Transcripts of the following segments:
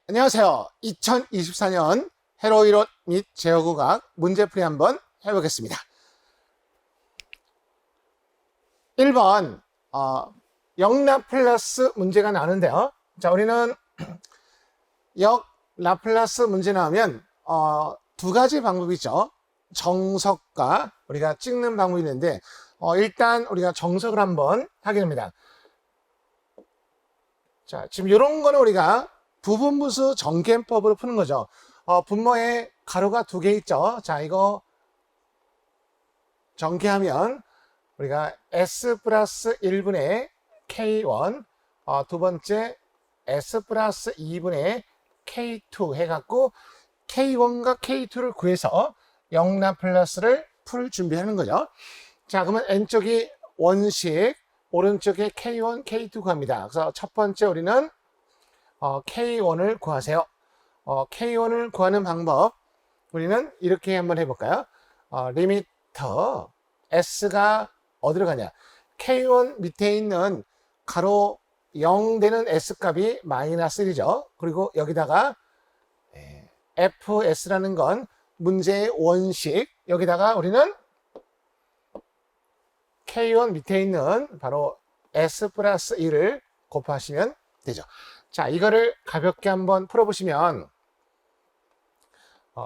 안녕하세요. 2024년 회로이론 및 제어국악 문제풀이 한번 해보겠습니다. 1번 역라플라스 문제가 나오는데요. 자, 우리는 역라플라스 문제 나오면 두 가지 방법이 있죠. 정석과 우리가 찍는 방법이 있는데 일단 우리가 정석을 한번 하게 됩니다. 자, 지금 이런 거는 우리가 부분분수 정개법으로 푸는 거죠. 분모에 가로가 두 개 있죠. 자, 이거 정개하면 우리가 s 플러스 1분의 k1, 두 번째 s 플러스 2분의 k2 해갖고 k1과 k2를 구해서 역라플라스를 풀 준비하는 거죠. 자, 그러면 왼쪽이 원식, 오른쪽에 k1, k2 구합니다. 그래서 첫 번째 우리는 k1을 구하세요. k1을 구하는 방법 우리는 이렇게 한번 해볼까요? 리미터 s가 어디로 가냐? k1 밑에 있는 가로 0 되는 s값이 마이너스 1이죠. 그리고 여기다가 fs라는 건 문제의 원식, 여기다가 우리는 k1 밑에 있는 바로 s 플러스 1을 곱하시면 되죠. 자, 이거를 가볍게 한번 풀어보시면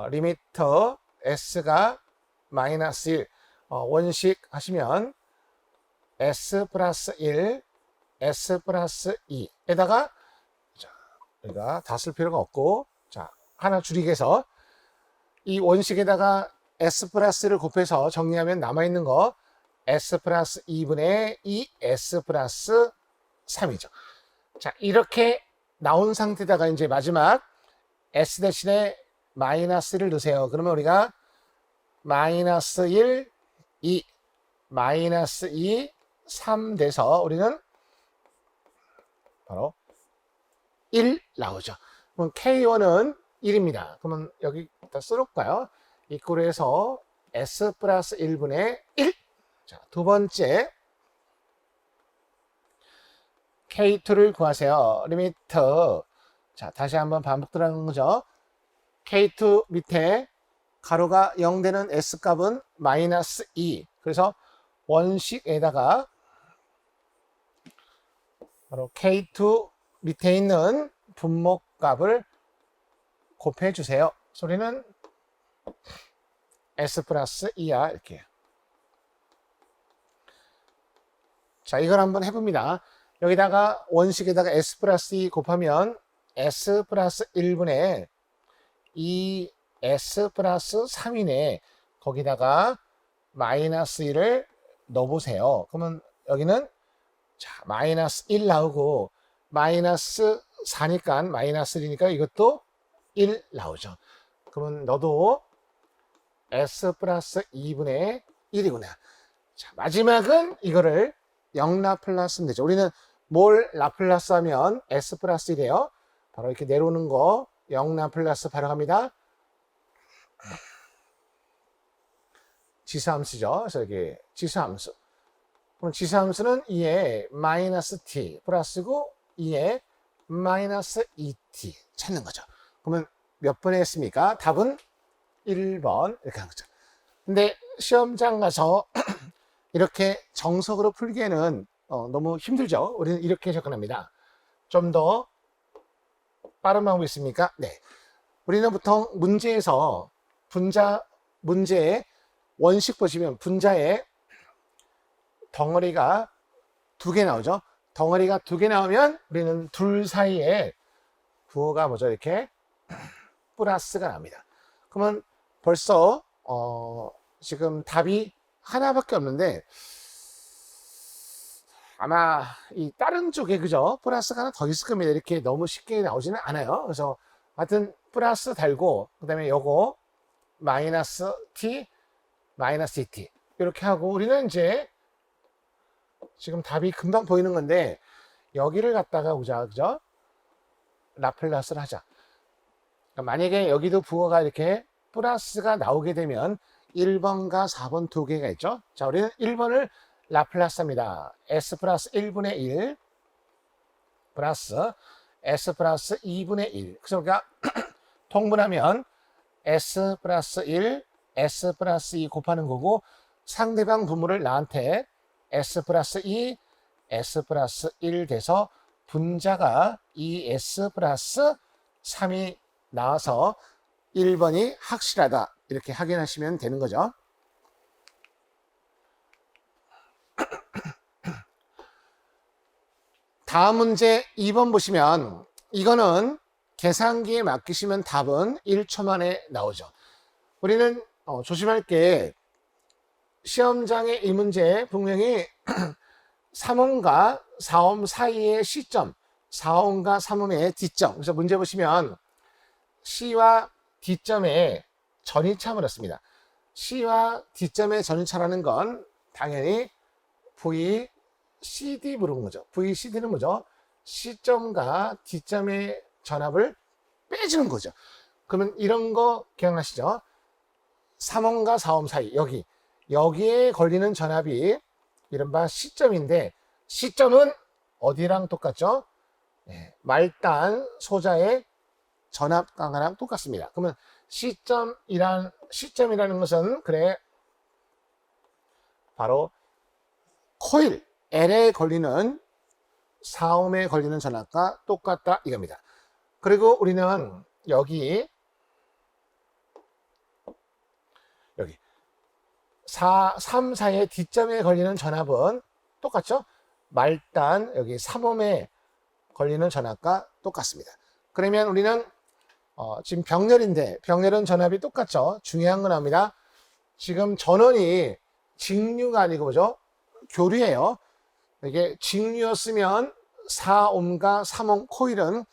리미터 s가 마이너스 1 원식 하시면 s 플러스 1 s 플러스 2에다가 우리가 다 쓸 필요가 없고, 자, 하나 줄이게 해서 이 원식에다가 s 플러스를 곱해서 정리하면 남아있는 거 s 플러스 2분의 2 s 플러스 3이죠. 자, 이렇게 나온 상태다가 이제 마지막 s 대신에 마이너스를 넣으세요. 그러면 우리가 마이너스 1, 2, 마이너스 2, 3 돼서 우리는 바로 1 나오죠. 그럼 K1은 1입니다. 그러면 여기다 써놓을까요? 이꼴 해서 S 플러스 1분의 1. 자, 두 번째 K2를 구하세요. 리미터. 자, 다시 한번 반복들어가는 거죠. K2 밑에 가로가 0 되는 S 값은 마이너스 2. 그래서 원식에다가 바로 K2 밑에 있는 분모 값을 곱해 주세요. 소리는 S 플러스 2야. 이렇게. 자, 이걸 한번 해봅니다. 여기다가 원식에다가 S 플러스 2 곱하면 S 플러스 1분의 2S 플러스 3이네. 거기다가 마이너스 1을 넣어보세요. 그러면 여기는 자, 마이너스 1 나오고 마이너스 4니까 마이너스 1이니까 이것도 1 나오죠. 그러면 너도 S 플러스 2분의 1이구나. 자, 마지막은 이거를 역라플라스면 되죠. 우리는 뭘 라플라스 하면 S 플러스 1이에요. 바로 이렇게 내려오는 거 역라플라스 바로 갑니다. 지수함수죠. 그래서 여기 지수함수. 그럼 지수함수는 2에 마이너스 t 플러스고 2에 마이너스 2t 찾는 거죠. 그러면 몇 번에 했습니까? 답은 1번 이렇게 하는 거죠. 근데 시험장 가서 이렇게 정석으로 풀기에는 너무 힘들죠. 우리는 이렇게 접근합니다. 좀 더 빠른 방법이 있습니까? 네. 우리는 보통 문제에서 문제의 원식 보시면 분자에 덩어리가 두 개 나오죠. 덩어리가 두 개 나오면 우리는 둘 사이에 부호가 뭐죠? 이렇게 플러스가 납니다. 그러면 벌써 지금 답이 하나밖에 없는데 아마 이 다른 쪽에 그죠? 플러스가 하나 더 있을 겁니다. 이렇게 너무 쉽게 나오지는 않아요. 그래서 하여튼 플러스 달고 그다음에 요거 마이너스 t 마이너스 2t 이렇게 하고 우리는 이제 지금 답이 금방 보이는 건데 여기를 갖다가 보자. 그죠? 라플라스를 하자. 그러니까 만약에 여기도 부호가 이렇게 플러스가 나오게 되면 1번과 4번 두 개가 있죠. 자, 우리는 1번을 라플라스 합니다. S 플러스 1분의 1 플러스 S 플러스 2분의 1. 그래서 우리가 통분하면 S 플러스 1, S 플러스 2 곱하는 거고, 상대방 분모를 나한테 S 플러스 2, S 플러스 1 돼서 분자가 2S 플러스 3이 나와서 1번이 확실하다. 이렇게 확인하시면 되는 거죠. 다음 문제 2번 보시면 이거는 계산기에 맡기시면 답은 1초 만에 나오죠. 우리는 조심할 게 시험장에 이 문제 분명히 3옴과 4옴 사이의 시점, 4옴과 3옴의 D점. 그래서 문제 보시면 C와 D점의 전위차를 했습니다. C와 D점의 전위차라는 건 당연히 VCD 부르는 거죠. VCD는 뭐죠? C점과 D점의 전압을 빼주는 거죠. 그러면 이런 거 기억나시죠? 3옴과 4옴 사이, 여기에 걸리는 전압이 이른바 C점인데, C점은 어디랑 똑같죠? 말단 소자의 전압 강하랑 똑같습니다. 그러면 C점이라는 것은 바로 코일 L에 걸리는 4옴에 걸리는 전압과 똑같다 이겁니다. 그리고 우리는 여기 3, 4의 D점에 걸리는 전압은 똑같죠? 말단 여기 3옴에 걸리는 전압과 똑같습니다. 그러면 우리는 지금 병렬인데 병렬은 전압이 똑같죠? 중요한 건 압니다. 지금 전원이 직류가 아니고 뭐죠? 교류예요. 이게 직류였으면 4옴과 3옴 코일은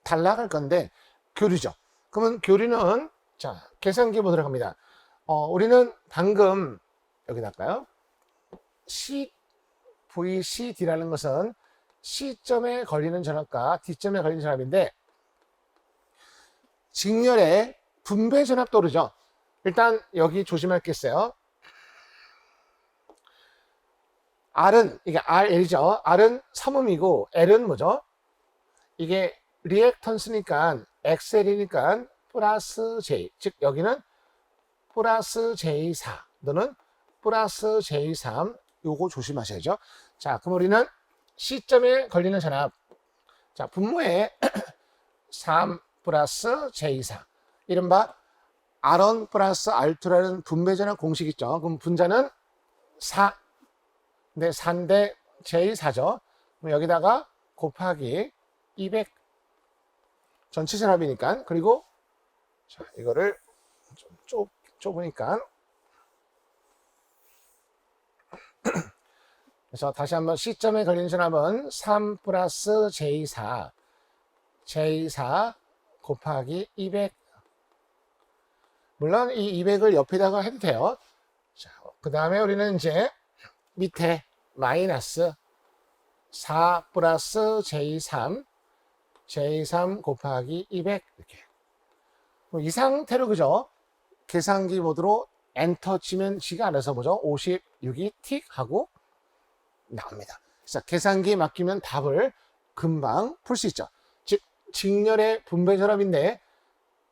달라갈 건데 교류죠. 그러면 교류는 자 계산기 보도록 합니다. 우리는 방금 여기다 할까요? VCD라는 것은 C점에 걸리는 전압과 D점에 걸리는 전압인데 직렬의 분배 전압 떠오르죠. 일단 여기 조심할 게 있어요. R은 이게 RL이죠. R은 3옴이고 L은 뭐죠? 이게 리액턴스니까 XL이니까 플러스 J, 즉 여기는 플러스 J4 또는 플러스 J3, 요거 조심하셔야죠. 자, 그럼 우리는 C점에 걸리는 전압, 자 분모에 3 플러스 J4, 이른바 R1 플러스 R2라는 분배 전압 공식 있죠. 그럼 분자는 4, 근데 4인데 J4죠. 그럼 여기다가 곱하기 200 전체 전압이니까, 그리고 자 이거를 좀 좁으니까 그래서 다시 한번 C점에 걸리는 전압은 3 플러스 J4 곱하기 200. 물론 이 200을 옆에다가 해도 돼요. 자, 그 다음에 우리는 이제 밑에 마이너스 4 플러스 J3 곱하기 200 이렇게. 이 상태로 그죠? 계산기 모드로 엔터 치면 지가 알아서 보죠. 56이 틱 하고 나옵니다. 그래서 계산기에 맡기면 답을 금방 풀 수 있죠. 즉 직렬의 분배 전압인데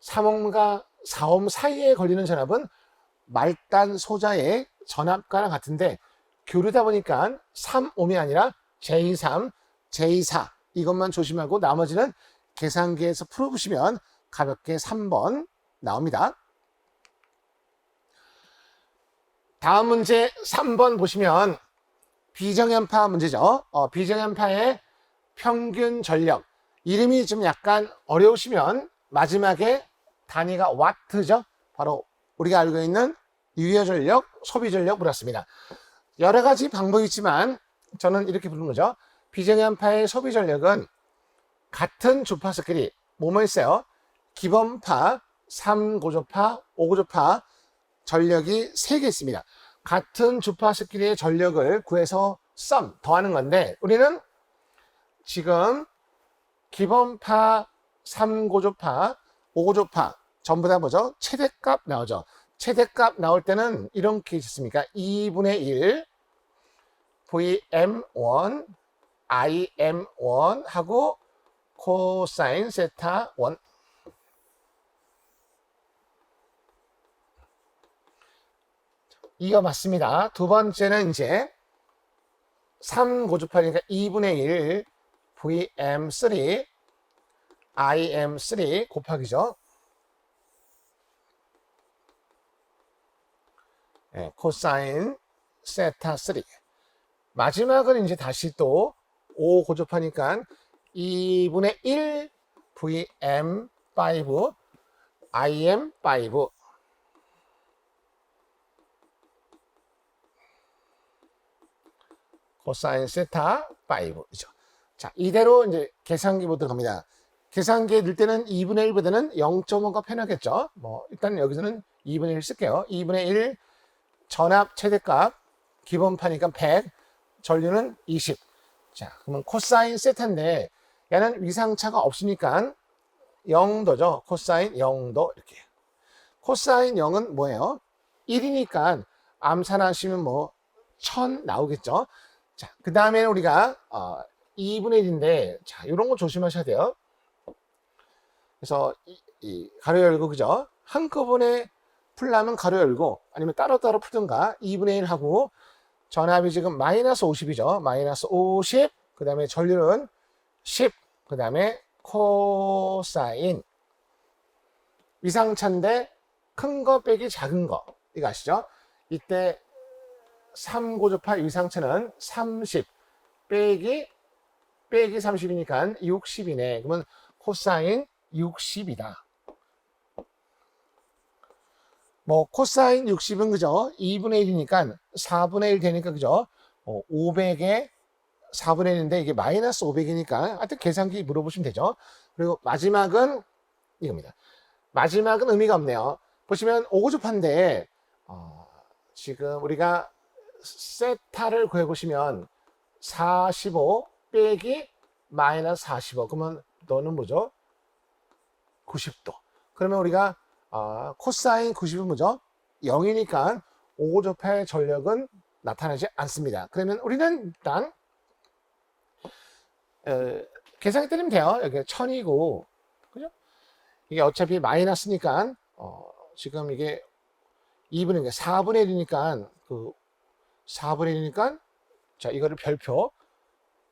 3옴과 4옴 사이에 걸리는 전압은 말단 소자의 전압과랑 같은데 교류다 보니까 3옴이 아니라 J3, J4 이것만 조심하고 나머지는 계산기에서 풀어보시면 가볍게 3번 나옵니다. 다음 문제 3번 보시면 비정연파 문제죠. 비정연파의 평균 전력, 이름이 좀 약간 어려우시면 마지막에 단위가 와트죠. 바로 우리가 알고 있는 유효전력, 소비전력 물었습니다. 여러 가지 방법이 있지만 저는 이렇게 부르는 거죠. 비정연파의 소비전력은 같은 주파수끼리 뭐뭐 있어요? 기본파, 3고조파, 5고조파 전력이 3개 있습니다. 같은 주파수끼리의 전력을 구해서 더하는 건데 우리는 지금 기본파, 3고조파, 5고조파 전부 다 뭐죠? 최대값 나오죠. 최대값 나올 때는 이렇게 있습니까? 2분의 1 VM1, IM1 하고 코사인 세타 1. 이거 맞습니다. 두 번째는 이제 3 고집하니까 2분의 1 VM3 IM3 곱하기죠. 네, 코사인 세타 3. 마지막은 이제 다시 또 5 고집하니까 2분의 1 VM5 IM5 코사인 세타 5이죠. 자, 이대로 이제 계산기 보도록 합니다. 계산기에 넣을 때는 2분의 1보다는 0.5가 편하겠죠. 뭐 일단 여기서는 2분의 1 쓸게요. 2분의 1 전압 최대값 기본파니까 100, 전류는 20. 자, 그러면 코사인 세타인데 얘는 위상차가 없으니까 0도죠. 코사인 0도 이렇게. 코사인 0은 뭐예요? 1이니까 암산하시면 뭐 1000 나오겠죠. 자, 그 다음에는 우리가 2분의 1인데 자, 이런 거 조심하셔야 돼요. 그래서 이 가로 열고 그죠? 한꺼번에 풀려면 가로 열고 아니면 따로따로 풀든가 2분의 1 하고 전압이 지금 마이너스 50이죠. 마이너스 50. 그 다음에 전류는 10. 그 다음에 코사인 위상차인데 큰 거 빼기 작은 거 이거 아시죠? 이때 3 고집할 위상차는 30 빼기 30이니까 60이네. 그러면 코사인 60이다. 뭐 코사인 60은 그죠? 2분의 1이니까 4분의 1 되니까 그죠? 500에 4분의 1인데 이게 마이너스 500이니까 하여튼 계산기 물어보시면 되죠. 그리고 마지막은 이겁니다. 마지막은 의미가 없네요. 보시면 5고집한데 지금 우리가 세타를 구해보시면 45 빼기 마이너스 45 그러면 너는 뭐죠? 90도. 그러면 우리가 코사인 90은 뭐죠? 0이니까 5고접의 전력은 나타나지 않습니다. 그러면 우리는 일단 계산기 때리면 돼요. 여기 1000이고 그죠? 이게 어차피 마이너스니까 지금 이게 2분의 4분의 1이니까 그 4분의 1이니까 자 이거를 별표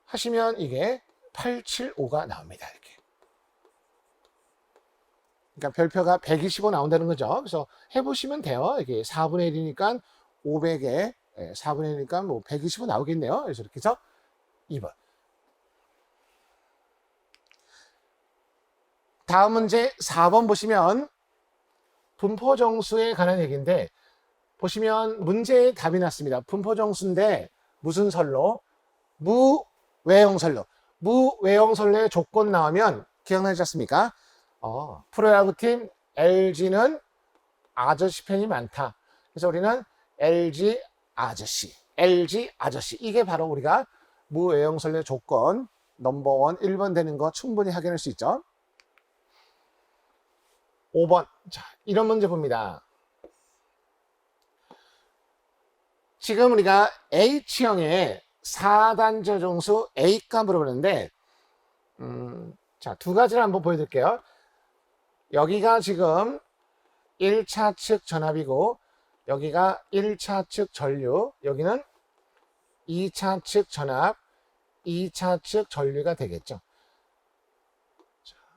하시면 이게 875가 나옵니다. 이렇게. 그러니까 별표가 125 나온다는 거죠. 그래서 해보시면 돼요. 이게 4분의 1이니까 500에 4분의 1이니까 뭐 125 나오겠네요. 그래서 이렇게 해서 2번. 다음 문제 4번 보시면 분포정수에 관한 얘기인데 보시면 문제의 답이 났습니다. 분포정수인데 무슨 설로? 무외형설로. 무외형설로의 조건 나오면 기억나지 않습니까? 프로야구팀 LG는 아저씨 팬이 많다. 그래서 우리는 LG 아저씨 이게 바로 우리가 무외형설로의 조건 넘버원 1번 되는 거 충분히 확인할 수 있죠. 5번. 자, 이런 문제 봅니다. 지금 우리가 H형의 4단조 정수 A값 물어보는데 자, 두 가지를 한번 보여드릴게요. 여기가 지금 1차 측 전압이고 여기가 1차 측 전류, 여기는 2차 측 전압, 2차 측 전류가 되겠죠.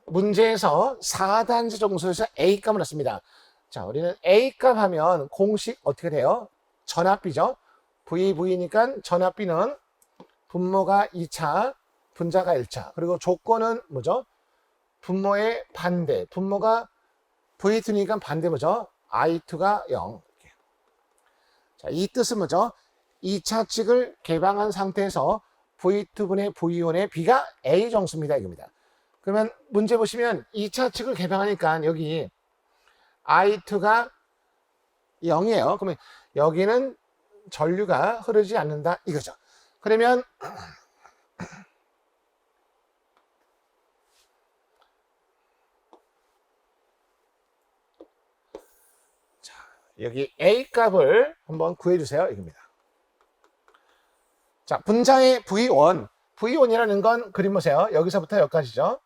문제에서 4단지 정수에서 A값을 넣습니다. 자, 우리는 A값 하면 공식 어떻게 돼요? 전압비죠. VV니까 전압비는 분모가 2차, 분자가 1차. 그리고 조건은 뭐죠? 분모의 반대. 분모가 V2니까 반대 뭐죠? I2가 0. 자, 이 뜻은 뭐죠? 2차 측을 개방한 상태에서 V2분의 V1의 B가 A 정수입니다. 이겁니다. 그러면 문제 보시면 2차 측을 개방하니까 여기 I2가 0이에요. 그러면 여기는 전류가 흐르지 않는다 이거죠. 그러면 자, 여기 A 값을 한번 구해주세요. 이겁니다. 자, 분자의 V1, V1이라는 건 그림 보세요. 여기서부터 여기까지죠.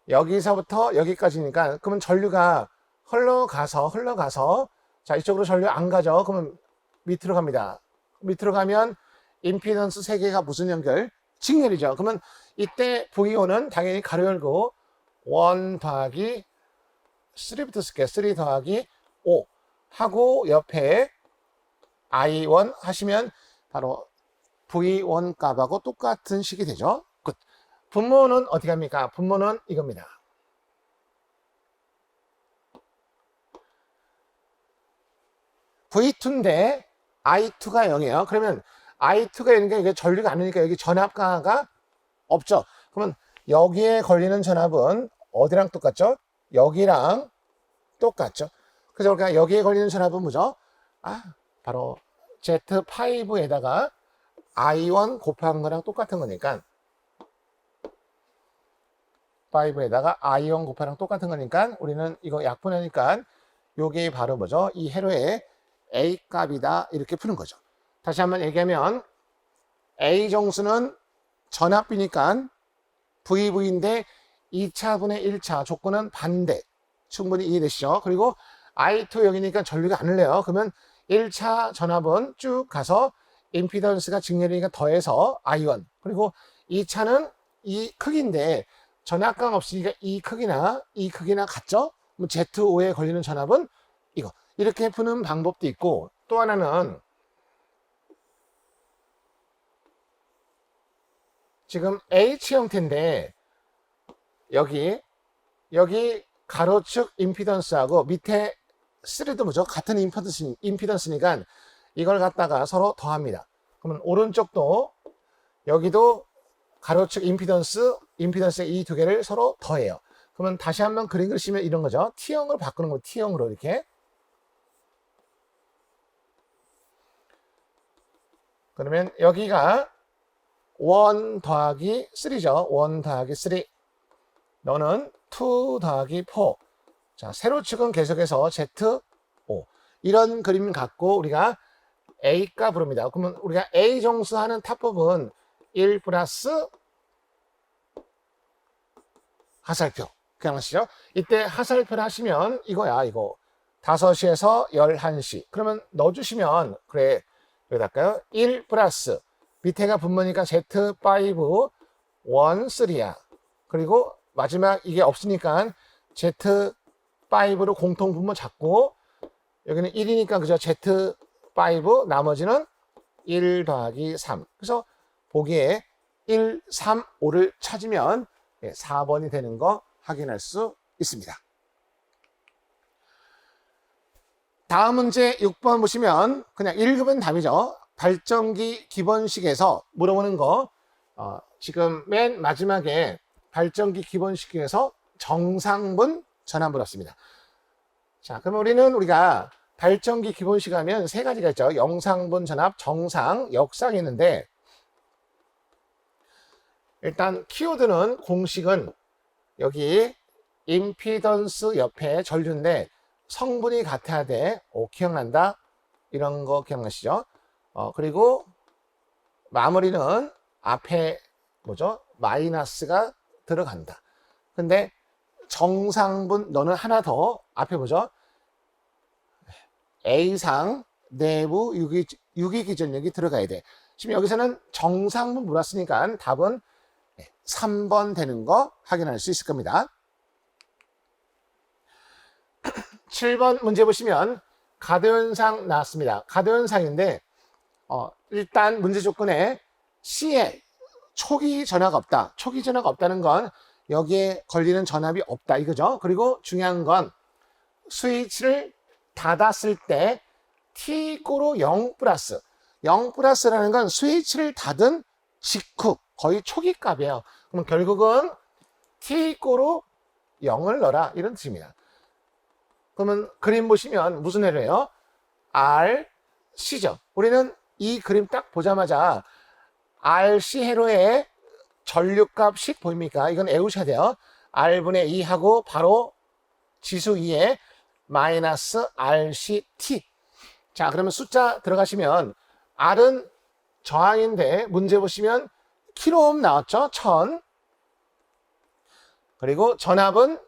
여기서부터 여기까지니까, 그러면 전류가 흘러가서, 자, 이쪽으로 전류 안 가죠? 그러면 밑으로 갑니다. 밑으로 가면 임피던스 3개가 무슨 연결? 직렬이죠. 그러면 이때 V1은 당연히 가로 열고 1 더하기 3부터 쓸게요. 3 더하기 5 하고 옆에 I1 하시면 바로 V1 값하고 똑같은 식이 되죠. 끝. 분모는 어디 갑니까? 분모는 이겁니다. V2인데 I2가 0이에요. 그러면 I2가 0이니까 이게 전류가 안 오니까 여기 전압가가 없죠. 그러면 여기에 걸리는 전압은 어디랑 똑같죠? 여기랑 똑같죠. 그래서 우리가 여기에 걸리는 전압은 뭐죠? 바로 Z5에다가 I1 곱한 거랑 똑같은 거니까, 5에다가 I1 곱한 거랑 똑같은 거니까 우리는 이거 약분하니까 요게 바로 뭐죠? 이 회로의 A 값이다, 이렇게 푸는 거죠. 다시 한번 얘기하면 A 정수는 전압비니까 VV인데 2차분의 1차 조건은 반대. 충분히 이해되시죠? 그리고 I2 여기니까 전류가 안 흘러요. 그러면 1차 전압은 쭉 가서 임피던스가 직렬이니까 더해서 I1. 그리고 2차는 이 크기인데 전압강 없으니까 이 크기나 같죠? Z5에 걸리는 전압은 이거. 이렇게 푸는 방법도 있고, 또 하나는 지금 H 형태인데 여기 가로축 임피던스하고 밑에 3도 뭐죠? 같은 임피던스니까 이걸 갖다가 서로 더합니다. 그러면 오른쪽도 여기도 가로축 임피던스의 이 두 개를 서로 더해요. 그러면 다시 한번 그림 그리시면 이런 거죠. T형으로 바꾸는 거, T형으로 이렇게. 그러면 여기가 1 더하기 3죠. 1 더하기 3. 너는 2 더하기 4. 자, 세로축은 계속해서 Z5. 이런 그림 갖고 우리가 A가 부릅니다. 그러면 우리가 A 정수하는 타법은 1 플러스 하살표. 그냥 하시죠. 이때 하살표를 하시면 이거야, 이거. 5시에서 11시. 그러면 넣어주시면, 그래, 여기다 할까요? 1 플러스, 밑에가 분모니까 Z5, 1, 3야. 그리고 마지막 이게 없으니까 Z5로 공통 분모 잡고, 여기는 1이니까 그죠? Z5, 나머지는 1 더하기 3. 그래서 보기에 1, 3, 5를 찾으면 4번이 되는 거 확인할 수 있습니다. 다음 문제 6번 보시면 그냥 1급은 답이죠. 발전기 기본식에서 물어보는 거, 지금 맨 마지막에 발전기 기본식에서 정상분 전압 물었습니다. 자, 그럼 우리가 발전기 기본식 하면 3가지가 있죠. 영상분 전압, 정상, 역상이 있는데, 일단 키워드는 공식은 여기 임피던스 옆에 전류인데 성분이 같아야 돼. 기억난다? 이런 거 기억나시죠? 그리고 마무리는 앞에 뭐죠? 마이너스가 들어간다. 근데 정상분, 너는 하나 더 앞에 뭐죠? A상 내부 유기기전력이 들어가야 돼. 지금 여기서는 정상분 물었으니까 답은 3번 되는 거 확인할 수 있을 겁니다. 7번 문제 보시면 가도현상 나왔습니다. 가도현상인데 일단 문제 조건에 C에 초기 전화가 없다. 초기 전화가 없다는 건 여기에 걸리는 전압이 없다 이거죠. 그리고 중요한 건 스위치를 닫았을 때 T=0 플러스. 0 플러스라는 건 스위치를 닫은 직후 거의 초기 값이에요. 그럼 결국은 T=0을 넣어라 이런 뜻입니다. 그러면 그림 보시면 무슨 회로예요? RC죠. 우리는 이 그림 딱 보자마자 RC 회로의 전류값식 보입니까? 이건 외우셔야 돼요. R분의 2하고 바로 지수 2에 마이너스 RCT. 자, 그러면 숫자 들어가시면 R은 저항인데 문제 보시면 킬로옴 나왔죠? 1000. 그리고 전압은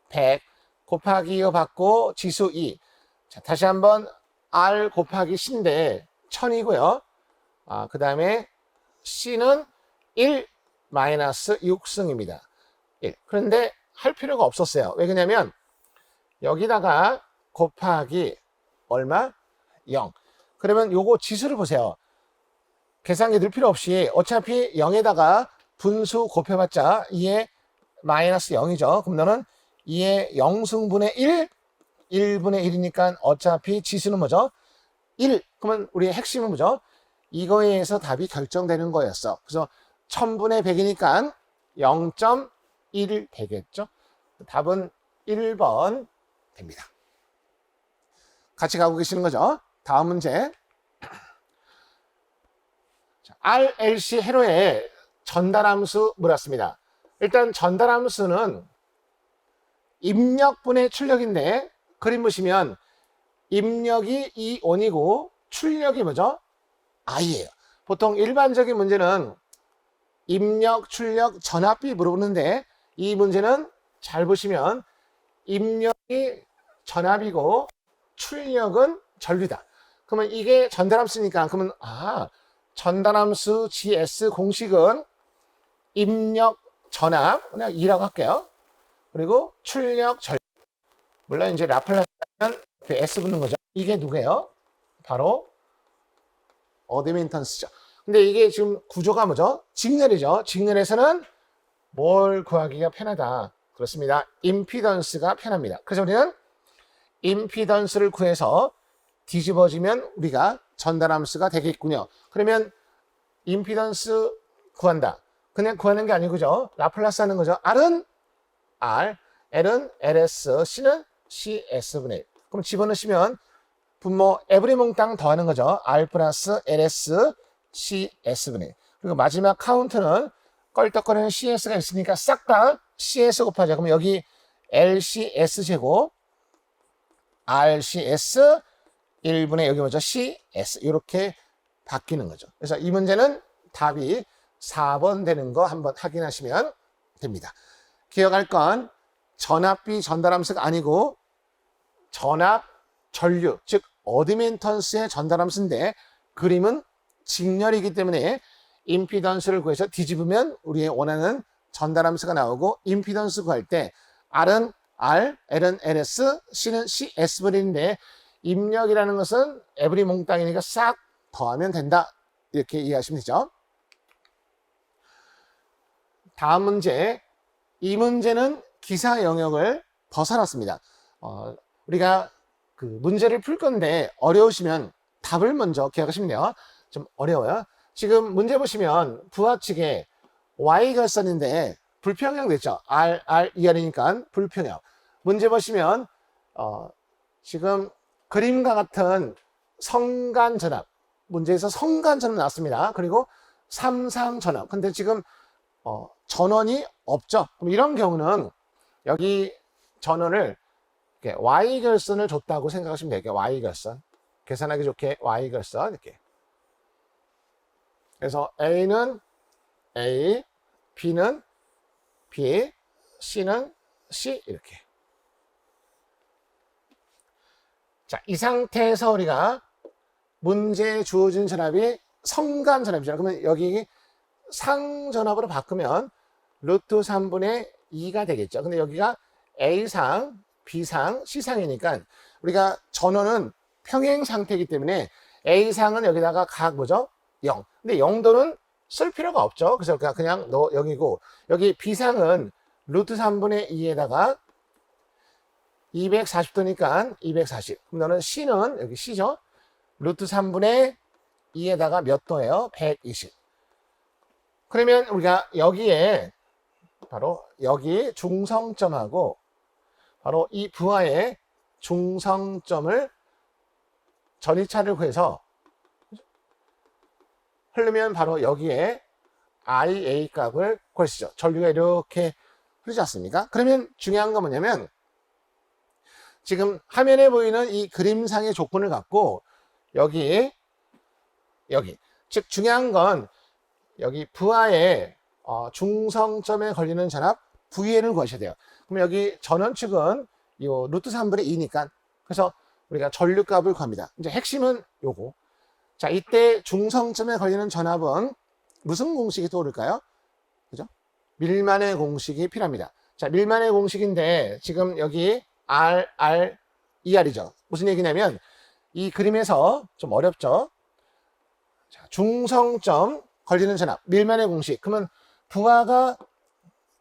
100 곱하기 2 받고 지수 2. 자, 다시 한번 R 곱하기 C인데 1000이고요. 그 다음에 C는 1 마이너스 6승입니다. 1. 그런데 할 필요가 없었어요. 왜 그러냐면 여기다가 곱하기 얼마? 0. 그러면 요거 지수를 보세요. 계산기 넣을 필요 없이 어차피 0에다가 분수 곱해봤자 2의 마이너스 0이죠. 그럼 너는 2의 0승분의 1, 1분의 1이니까 어차피 지수는 뭐죠? 1. 그러면 우리의 핵심은 뭐죠? 이거에 의해서 답이 결정되는 거였어. 그래서 1000분의 100이니까 0.1 되겠죠? 답은 1번 됩니다. 같이 가고 계시는 거죠? 다음 문제. RLC 회로에 전달함수 물었습니다. 일단 전달함수는 입력분의 출력인데 그림 보시면 입력이 E1이고 출력이 뭐죠? I예요. 보통 일반적인 문제는 입력, 출력, 전압비 물어보는데 이 문제는 잘 보시면 입력이 전압이고 출력은 전류다. 그러면 이게 전달함수니까 그러면 전달함수 GS 공식은 입력 전압 그냥 2라고 할게요. 그리고 출력 전류. 물론 이제 라플라스는 그 S 붙는 거죠. 이게 누구예요? 바로 어드민턴스죠. 근데 이게 지금 구조가 뭐죠? 직렬이죠. 직렬에서는 뭘 구하기가 편하다. 그렇습니다. 임피던스가 편합니다. 그래서 우리는 임피던스를 구해서 뒤집어지면 우리가 전달함수가 되겠군요. 그러면 임피던스 구한다. 그냥 구하는 게 아니고죠. 라플라스 하는 거죠. R은 R, L은 LS, C는 CS분의 1. 그럼 집어넣으시면 분모 에브리 몽땅 더하는 거죠. R 플러스 LS, CS분의 1. 그리고 마지막 카운트는 껄떡거리는 CS가 있으니까 싹 다 CS 곱하자. 그러면 여기 LCS 제곱, RCS, 1분의 여기 뭐죠? CS. 이렇게 바뀌는 거죠. 그래서 이 문제는 답이 4번 되는 거 한번 확인하시면 됩니다. 기억할 건 전압비 전달함수가 아니고 전압 전류, 즉 어드민턴스의 전달함수인데 그림은 직렬이기 때문에 임피던스를 구해서 뒤집으면 우리의 원하는 전달함수가 나오고 임피던스 구할 때 R은 R, L은 LS, C는 CS분인데 입력이라는 것은 에브리 몽땅이니까 싹 더하면 된다. 이렇게 이해하시면 되죠. 다음 문제. 이 문제는 기사 영역을 벗어났습니다. 우리가 그 문제를 풀 건데 어려우시면 답을 먼저 기억하시면 돼요. 좀 어려워요. 지금 문제 보시면 부하측에 Y결선인데 불평형 됐죠. R, R, ER이니까 불평형. 문제 보시면 지금 그림과 같은 성간전압. 문제에서 성간전압 나왔습니다. 그리고 삼상전압. 근데 지금 전원이 없죠. 그럼 이런 경우는 여기 전원을 이렇게 Y결선을 줬다고 생각하시면 돼요. Y결선. 계산하기 좋게 Y결선 이렇게. 그래서 A는 A, B는 B, C는 C 이렇게. 자, 이 상태에서 우리가 문제에 주어진 전압이 성간전압이잖아요. 그러면 여기 상전압으로 바꾸면 루트 3분의 2가 되겠죠. 근데 여기가 A상, B상, C상이니까 우리가 전원은 평행 상태이기 때문에 A상은 여기다가 각 뭐죠? 0. 근데 0도는 쓸 필요가 없죠. 그래서 그냥 너 0이고 여기 B상은 루트 3분의 2에다가 240도니까 240. 그럼 너는 C는 여기 C죠. 루트 3분의 2에다가 몇 도예요? 120. 그러면 우리가 여기에 바로 여기 중성점하고 바로 이 부하의 중성점을 전이차를 구해서 흐르면 바로 여기에 IA 값을 구하시죠. 전류가 이렇게 흐르지 않습니까? 그러면 중요한 건 뭐냐면 지금 화면에 보이는 이 그림상의 조건을 갖고 여기 즉 중요한 건 여기 부하의 중성점에 걸리는 전압 VN을 구하셔야 돼요. 그럼 여기 전원축은 요 루트 3분의 2니까 그래서 우리가 전류값을 구합니다. 이제 핵심은 요거. 자, 이때 중성점에 걸리는 전압은 무슨 공식이 떠오를까요? 그죠? 밀만의 공식이 필요합니다. 자, 밀만의 공식인데 지금 여기 ER이죠. 무슨 얘기냐면 이 그림에서 좀 어렵죠? 자, 중성점 걸리는 전압, 밀만의 공식. 그러면 부하가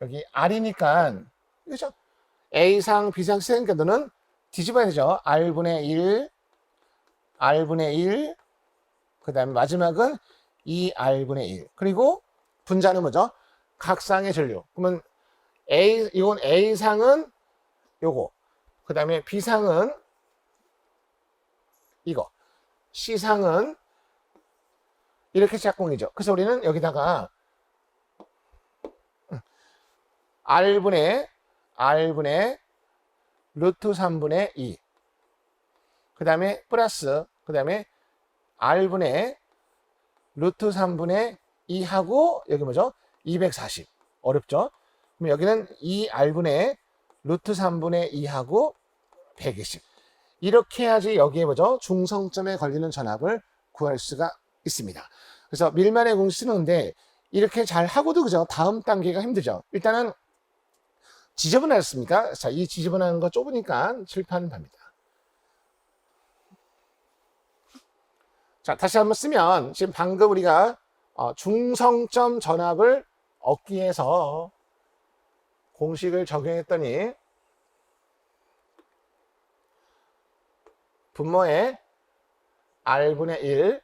여기 R이니까, 그죠? A상, B상, C상이니까 너는 뒤집어야 되죠. R분의 1, R분의 1, 그 다음에 마지막은 2R분의 1. 그리고 분자는 뭐죠? 각상의 전류. 그러면 이건 A상은 요거. 그 다음에 B상은 이거. C상은 이렇게 짝꿍이죠. 그래서 우리는 여기다가 R분의 루트 3분의 2. 그 다음에 플러스, 그 다음에 R분의 루트 3분의 2하고 여기 뭐죠? 240. 어렵죠? 그럼 여기는 2R분의 루트 3분의 2하고 120. 이렇게 해야지 여기에 뭐죠? 중성점에 걸리는 전압을 구할 수가 있습니다. 그래서 밀만의 공식 쓰는데 이렇게 잘 하고도 그죠? 다음 단계가 힘들죠. 일단은 지저분하셨습니까? 자, 이 지저분한 거 좁으니까 칠판 답니다. 자, 다시 한번 쓰면 지금 방금 우리가 중성점 전압을 얻기 위해서 공식을 적용했더니 분모에 R분의 1,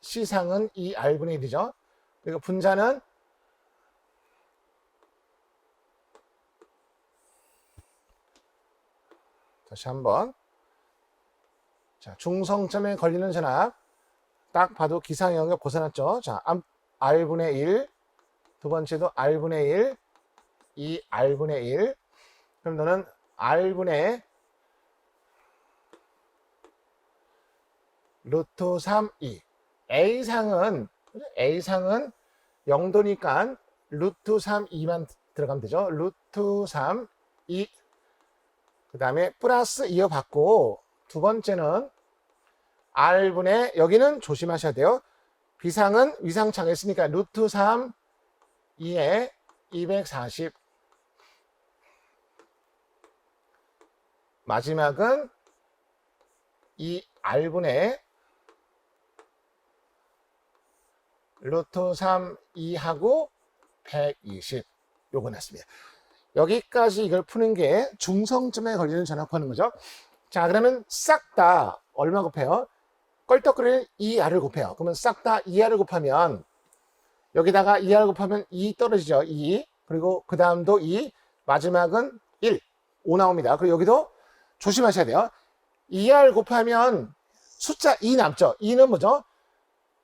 C상은 2R분의 1이죠. 그리고 분자는 다시 한번. 자, 중성점에 걸리는 전압. 딱 봐도 기상 영역 벗어났죠. 자, R분의 1. 두 번째도 R분의 1. 2R분의 1. 그럼 너는 R분의 루트 3, 2. A상은 0도니까 루트 3, 2만 들어가면 되죠. 루트 3, 2. 그 다음에 플러스 이어받고 두 번째는 R분의 여기는 조심하셔야 돼요. B상은 위상차가 있으니까 루트 3, 2에 240. 마지막은 이 R분의 루트 3, 2하고 120. 요거 났습니다. 여기까지 이걸 푸는 게 중성점에 걸리는 전압 하는 거죠. 자, 그러면 싹 다 얼마 곱해요? 껄떡거리는 2R을 곱해요. 그러면 싹 다 2R을 곱하면 여기다가 2R 곱하면 2 떨어지죠. 2. 그리고 그 다음도 2. 마지막은 1. 5 나옵니다. 그리고 여기도 조심하셔야 돼요. 2R 곱하면 숫자 2 남죠. 2는 뭐죠?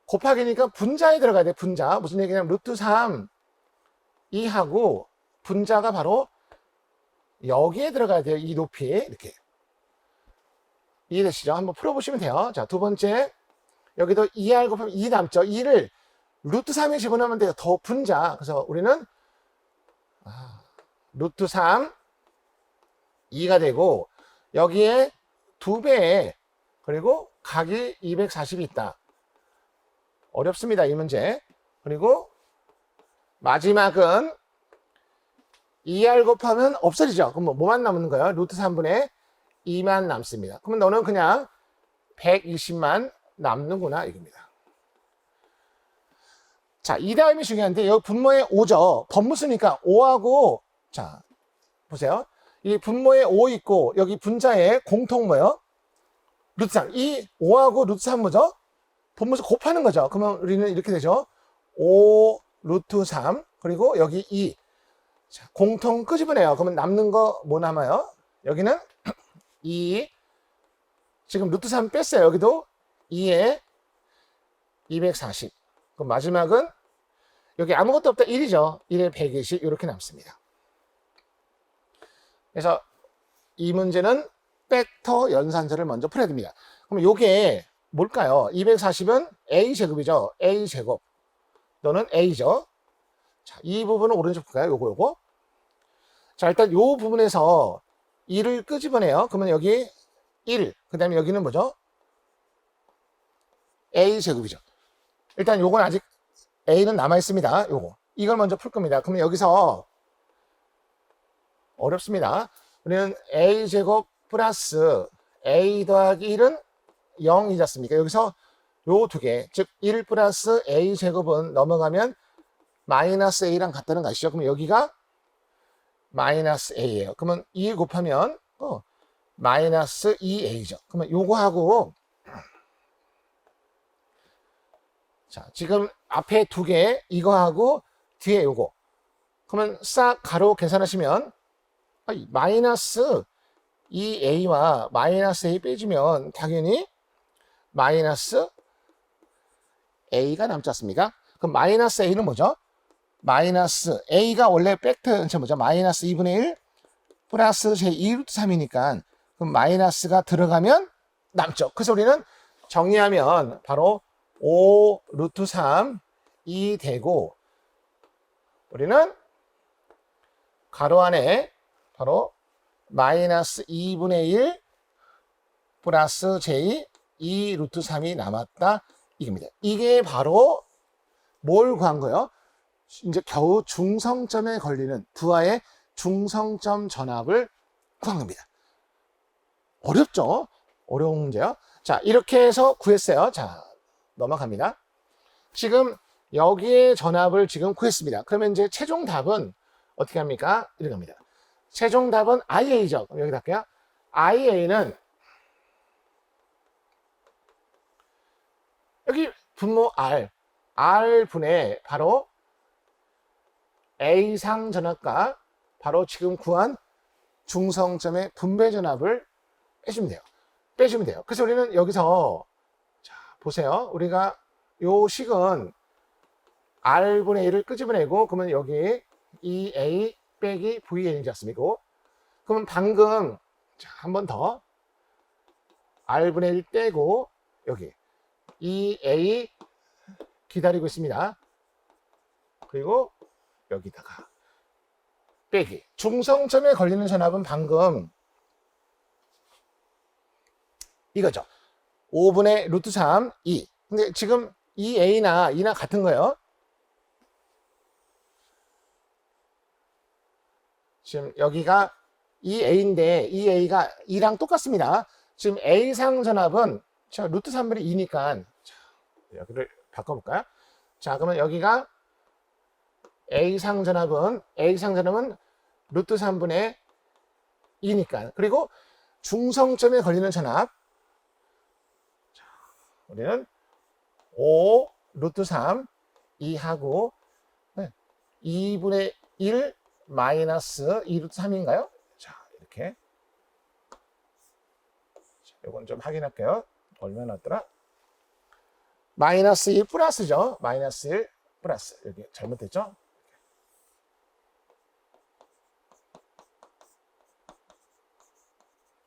곱하기니까 분자에 들어가야 돼. 분자. 무슨 얘기냐면 루트 3, 2하고 분자가 바로 여기에 들어가야 돼요. 이 높이. 이렇게. 이해되시죠? 한번 풀어보시면 돼요. 자, 두 번째. 여기도 2R 곱하면 2 남죠. 2를 루트 3에 집어넣으면 돼요. 더 분자. 그래서 우리는 루트 3, 2가 되고 여기에 2배에 그리고 각이 240이 있다. 어렵습니다. 이 문제. 그리고 마지막은 2R 곱하면 없어지죠. 그럼 뭐만 남는 거예요? 루트 3분의 2만 남습니다. 그러면 너는 그냥 120만 남는구나 이겁니다. 자, 이 다음이 중요한데 여기 분모에 5죠. 법무수니까 5하고 자 보세요. 이 분모에 5 있고 여기 분자에 공통 뭐예요? 루트 3. 이 5하고 루트 3 뭐죠? 분모수 곱하는 거죠. 그러면 우리는 이렇게 되죠. 5 루트 3 그리고 여기 2. 자, 공통 끄집어내요. 그러면 남는 거 뭐 남아요? 여기는 2. 지금 루트 3 뺐어요. 여기도 2에 240. 그럼 마지막은 여기 아무것도 없다 1이죠. 1에 120 이렇게 남습니다. 그래서 이 문제는 벡터 연산절을 먼저 풀어야 됩니다. 그럼 이게 뭘까요? 240은 A제곱이죠. A제곱. 너는 A죠. 자, 이 부분은 오른쪽 볼까요? 요거. 자, 일단 요 부분에서 2를 끄집어내요. 그러면 여기 1, 그 다음에 여기는 뭐죠? a제곱이죠. 일단 요건 아직 a는 남아있습니다. 요거. 이걸 먼저 풀 겁니다. 그러면 여기서 어렵습니다. 우리는 a제곱 플러스 a 더하기 1은 0이지 않습니까? 여기서 요 두 개, 즉 1 플러스 a제곱은 넘어가면 마이너스 a랑 같다는 거 아시죠? 그럼 여기가 마이너스 a예요. 그러면 2 곱하면 마이너스 2a죠. 그러면 요거하고 자, 지금 앞에 두 개, 이거하고 뒤에 요거. 그러면 싹 가로 계산하시면 마이너스 2a와 마이너스 a 빼주면 당연히 마이너스 a가 남지 않습니까? 그럼 마이너스 a는 뭐죠? 마이너스 a가 원래 팩터 전체 뭐죠? 마이너스 2분의 1 플러스 제 2루트 3이니까 그럼 마이너스가 들어가면 남죠. 그래서 우리는 정리하면 바로 5 루트 3이 되고 우리는 가로 안에 바로 마이너스 2분의 1 플러스 j 2 루트 3이 남았다 이겁니다. 이게 바로 뭘 구한 거예요? 이제 겨우 중성점에 걸리는 부하의 중성점 전압을 구한 겁니다. 어렵죠? 어려운 문제요. 자, 이렇게 해서 구했어요. 자, 넘어갑니다. 지금 여기에 전압을 지금 구했습니다. 그러면 이제 최종 답은 어떻게 합니까? 이렇게 합니다. 최종 답은 IA죠. 그럼 여기다 할게요. IA는 여기 분모 R분의 바로 A상 전압과 바로 지금 구한 중성점의 분배 전압을 빼주면 돼요. 그래서 우리는 여기서 자, 보세요. 우리가 요 식은 R분의 1을 끄집어내고 그러면 여기 2A 빼기 VN이지 않습니까? 그러면 방금 한 번 더 R분의 1 떼고 여기 2A 기다리고 있습니다. 그리고 여기다가 빼기 중성점에 걸리는 전압은 방금 이거죠. 5분의 루트 3 2. 근데 지금 2A나 같은 거예요. 지금 여기가 2A인데 2A가 2랑 똑같습니다. 지금 A상 전압은 루트 3분의 2니까 여기를 바꿔볼까요? 자, 그러면 여기가 A상 전압은 루트 3분의 2니까 그리고 중성점에 걸리는 전압 자, 우리는 5 루트 3 2하고 2분의 1 마이너스 2 루트 3인가요? 자, 이렇게 이건 좀 확인할게요. 얼마나 왔더라? 마이너스 1 플러스죠. 마이너스 1 플러스. 여기 잘못됐죠?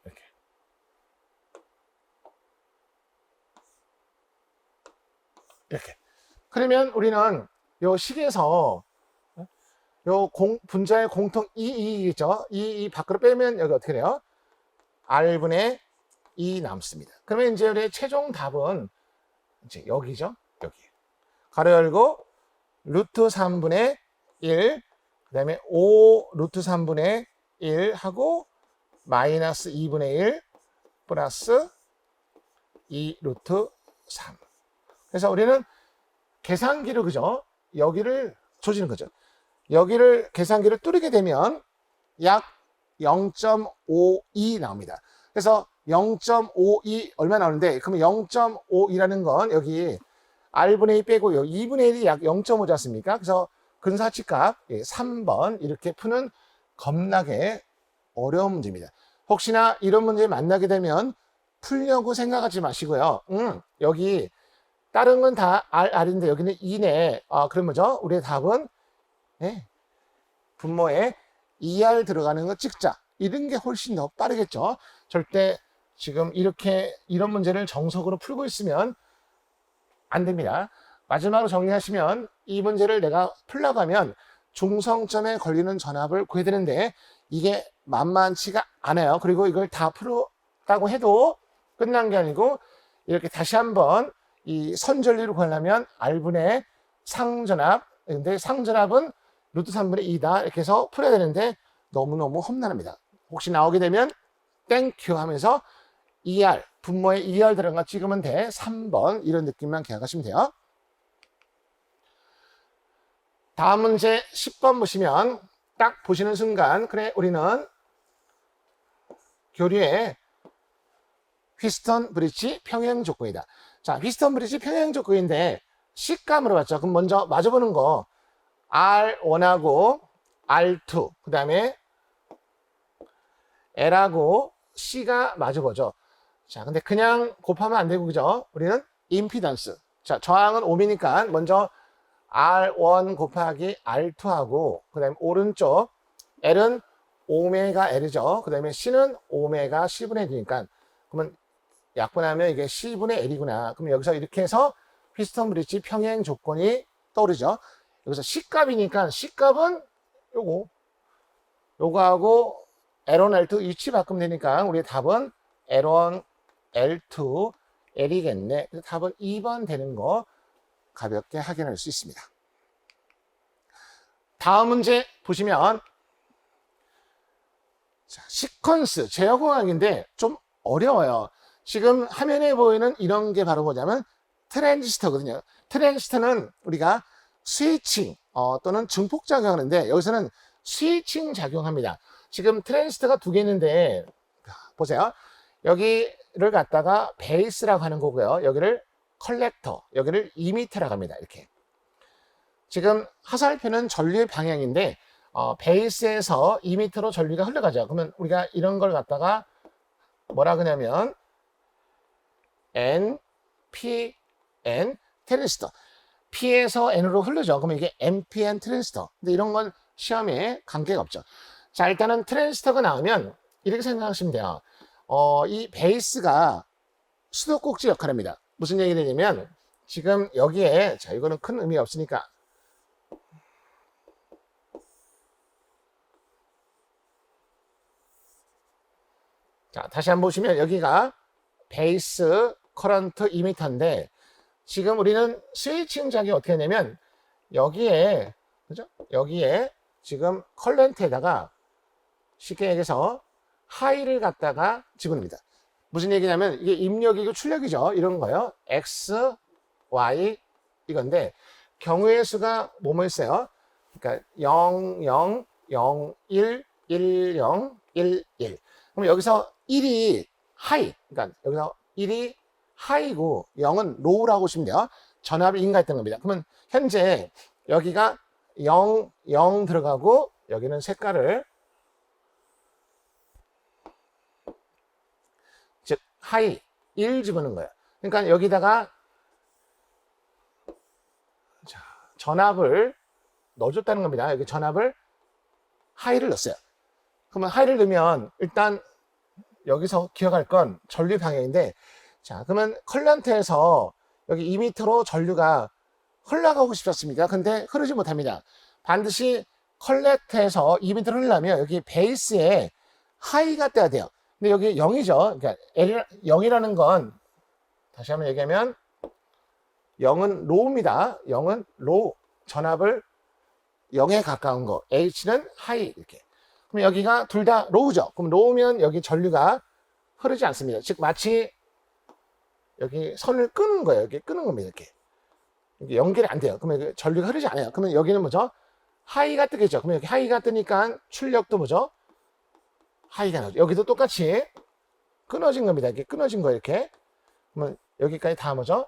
이렇게. 이렇게. 그러면 우리는 요 식에서 요 분자의 공통 2죠. 2 밖으로 빼면 여기 어떻게 돼요? R분의 2 남습니다. 그러면 이제 우리 최종 답은 이제 여기죠. 여기. 가로 열고 루트 3분의 1, 그 다음에 5 루트 3분의 1 하고 마이너스 2분의 1 플러스 2 루트 3. 그래서 우리는 계산기를 그죠? 여기를 조지는 거죠. 여기를 계산기를 뚫게 되면 약 0.52 나옵니다. 그래서 0.52 얼마 나오는데 그러면 0.52라는 건 여기 R분의 2 빼고 2분의 1이 약 0.5지 않습니까? 그래서 근사치값 3번 이렇게 푸는 겁나게 어려운 문제입니다. 혹시나 이런 문제 만나게 되면 풀려고 생각하지 마시고요. 여기 다른 건 다 R인데 여기는 2네. 그럼 뭐죠? 우리의 답은 분모에 2R 들어가는 거 찍자. 이런 게 훨씬 더 빠르겠죠. 절대 지금 이런 문제를 정석으로 풀고 있으면 안 됩니다. 마지막으로 정리하시면 이 문제를 내가 풀려고 하면 중성점에 걸리는 전압을 구해야 되는데 이게 만만치가 않아요. 그리고 이걸 다 풀었다고 해도 끝난 게 아니고 이렇게 다시 한번 이 선전리를 구하려면 R분의 상전압, 근데 상전압은 루트 3분의 2다 이렇게 해서 풀어야 되는데 너무너무 험난합니다. 혹시 나오게 되면 땡큐 하면서 ER, 분모에 ER 들어간 거 찍으면 돼. 3번 이런 느낌만 기억하시면 돼요. 다음 문제 10번 보시면 딱 보시는 순간 그래 우리는 교류의 휘스턴 브릿지 평행 조건이다. 자, 휘스턴 브릿지 평행 조건인데 C감으로 봤죠. 그럼 먼저 맞아보는 거 R1하고 R2 그 다음에 L하고 C가 맞아보죠. 자, 근데 그냥 곱하면 안 되고 그죠? 우리는 임피던스. 자, 저항은 ohm이니까 먼저 R1 곱하기 R2하고 그 다음에 오른쪽 L은 오메가 L이죠. 그 다음에 C는 오메가 C분의 D니까 그러면 약분하면 이게 C분의 L이구나. 그럼 여기서 이렇게 해서 휘스턴 브릿지 평행 조건이 떠오르죠. 여기서 C값이니까 C값은 요거하고 L1, L2 위치 바꾸면 되니까 우리의 답은 L1, L2, L이겠네. 그래서 답은 2번 되는 거 가볍게 확인할 수 있습니다. 다음 문제 보시면 자, 시퀀스 제어공학인데 좀 어려워요. 지금 화면에 보이는 이런 게 바로 뭐냐면 트랜지스터거든요. 트랜지스터는 우리가 스위칭 또는 증폭 작용하는데 여기서는 스위칭 작용합니다. 지금 트랜지스터가 두 개 있는데 보세요. 여기를 갖다가 베이스라고 하는 거고요. 여기를 컬렉터, 여기를 이미터라고 합니다. 이렇게. 지금 화살표는 전류의 방향인데 베이스에서 이미터로 전류가 흘러가죠. 그러면 우리가 이런 걸 갖다가 뭐라 그러냐면 N, P, N 트랜지스터. P에서 N으로 흐르죠. 그러면 이게 NPN 트랜지스터. 근데 이런 건 시험에 관계가 없죠. 자, 일단은 트랜지스터가 나오면 이렇게 생각하시면 돼요. 이 베이스가 수도꼭지 역할을 합니다. 무슨 얘기를 하냐면 지금 여기에 자 이거는 큰 의미 없으니까 자 다시 한번 보시면 여기가 베이스 커런트 이미터인데 지금 우리는 스위칭 작용이 어떻게 하냐면 여기에 그죠? 여기에 지금 컬런트에다가 쉽게 얘기해서 하이를 갖다가 집어넣습니다. 무슨 얘기냐면 이게 입력이고 출력이죠. 이런 거요. X, Y 이건데 경우의 수가 뭐뭐 있어요. 그러니까 0, 0, 0, 1, 1, 0, 1, 1. 그럼 여기서 1이 하이. 그러니까 여기서 1이 하이고 0은 로우라고 보시면 돼요. 전압이 인가했던 겁니다. 그러면 현재 여기가 0, 0 들어가고 여기는 색깔을 즉 하이 1 집어넣은 거예요. 그러니까 여기다가 자, 전압을 넣어줬다는 겁니다. 여기 전압을 하이를 넣었어요. 그러면 하이를 넣으면 일단 여기서 기억할 건 전류 방향인데 자 그러면 컬런트에서 여기 2m로 전류가 흘러가고 싶었습니까? 근데 흐르지 못합니다. 반드시 컬렉터에서 2m를 흘러면 여기 베이스에 하이가 떠야 돼요. 근데 여기 0이죠. 그러니까 0이라는 건 다시 한번 얘기하면 0은 로우입니다. 0은 로우. 전압을 0에 가까운 거. H는 하이 이렇게. 그럼 여기가 둘 다 로우죠. 그럼 로우면 여기 전류가 흐르지 않습니다. 즉 마치 여기 선을 끄는 거예요. 여기 끄는 겁니다. 이렇게. 연결이 안 돼요. 그러면 여기 전류가 흐르지 않아요. 그러면 여기는 뭐죠? 하이가 뜨겠죠. 그러면 여기 하이가 뜨니까 출력도 뭐죠? 하이가 나오죠. 여기도 똑같이 끊어진 겁니다. 이렇게 끊어진 거예요. 이렇게. 그러면 여기까지 다 뭐죠?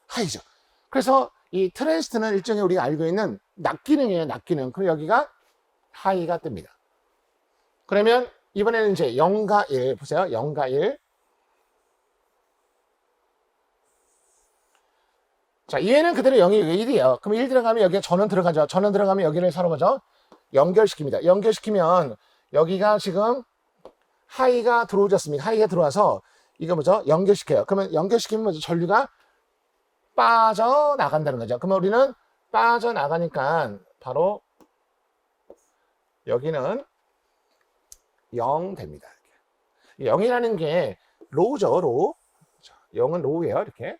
하이죠. 그래서 이 트랜지스터는 일종의 우리가 알고 있는 낙기능이에요. 낙기능. 그럼 여기가 하이가 뜹니다. 그러면 이번에는 이제 0과 1 보세요. 0과 1. 자, 얘는 그대로 0이 1이에요. 그럼 1 들어가면 여기에 전원 들어가죠. 전원 들어가면 여기를 서로 뭐죠? 연결시킵니다. 연결시키면 여기가 지금 하이가 들어오졌습니다. 하이가 들어와서 이거 뭐죠? 연결시켜요. 그러면 연결시키면 뭐죠? 전류가 빠져나간다는 거죠. 그러면 우리는 빠져나가니까 바로 여기는 0 됩니다. 0이라는 게 로우죠, 로우. 0은 로우예요, 이렇게.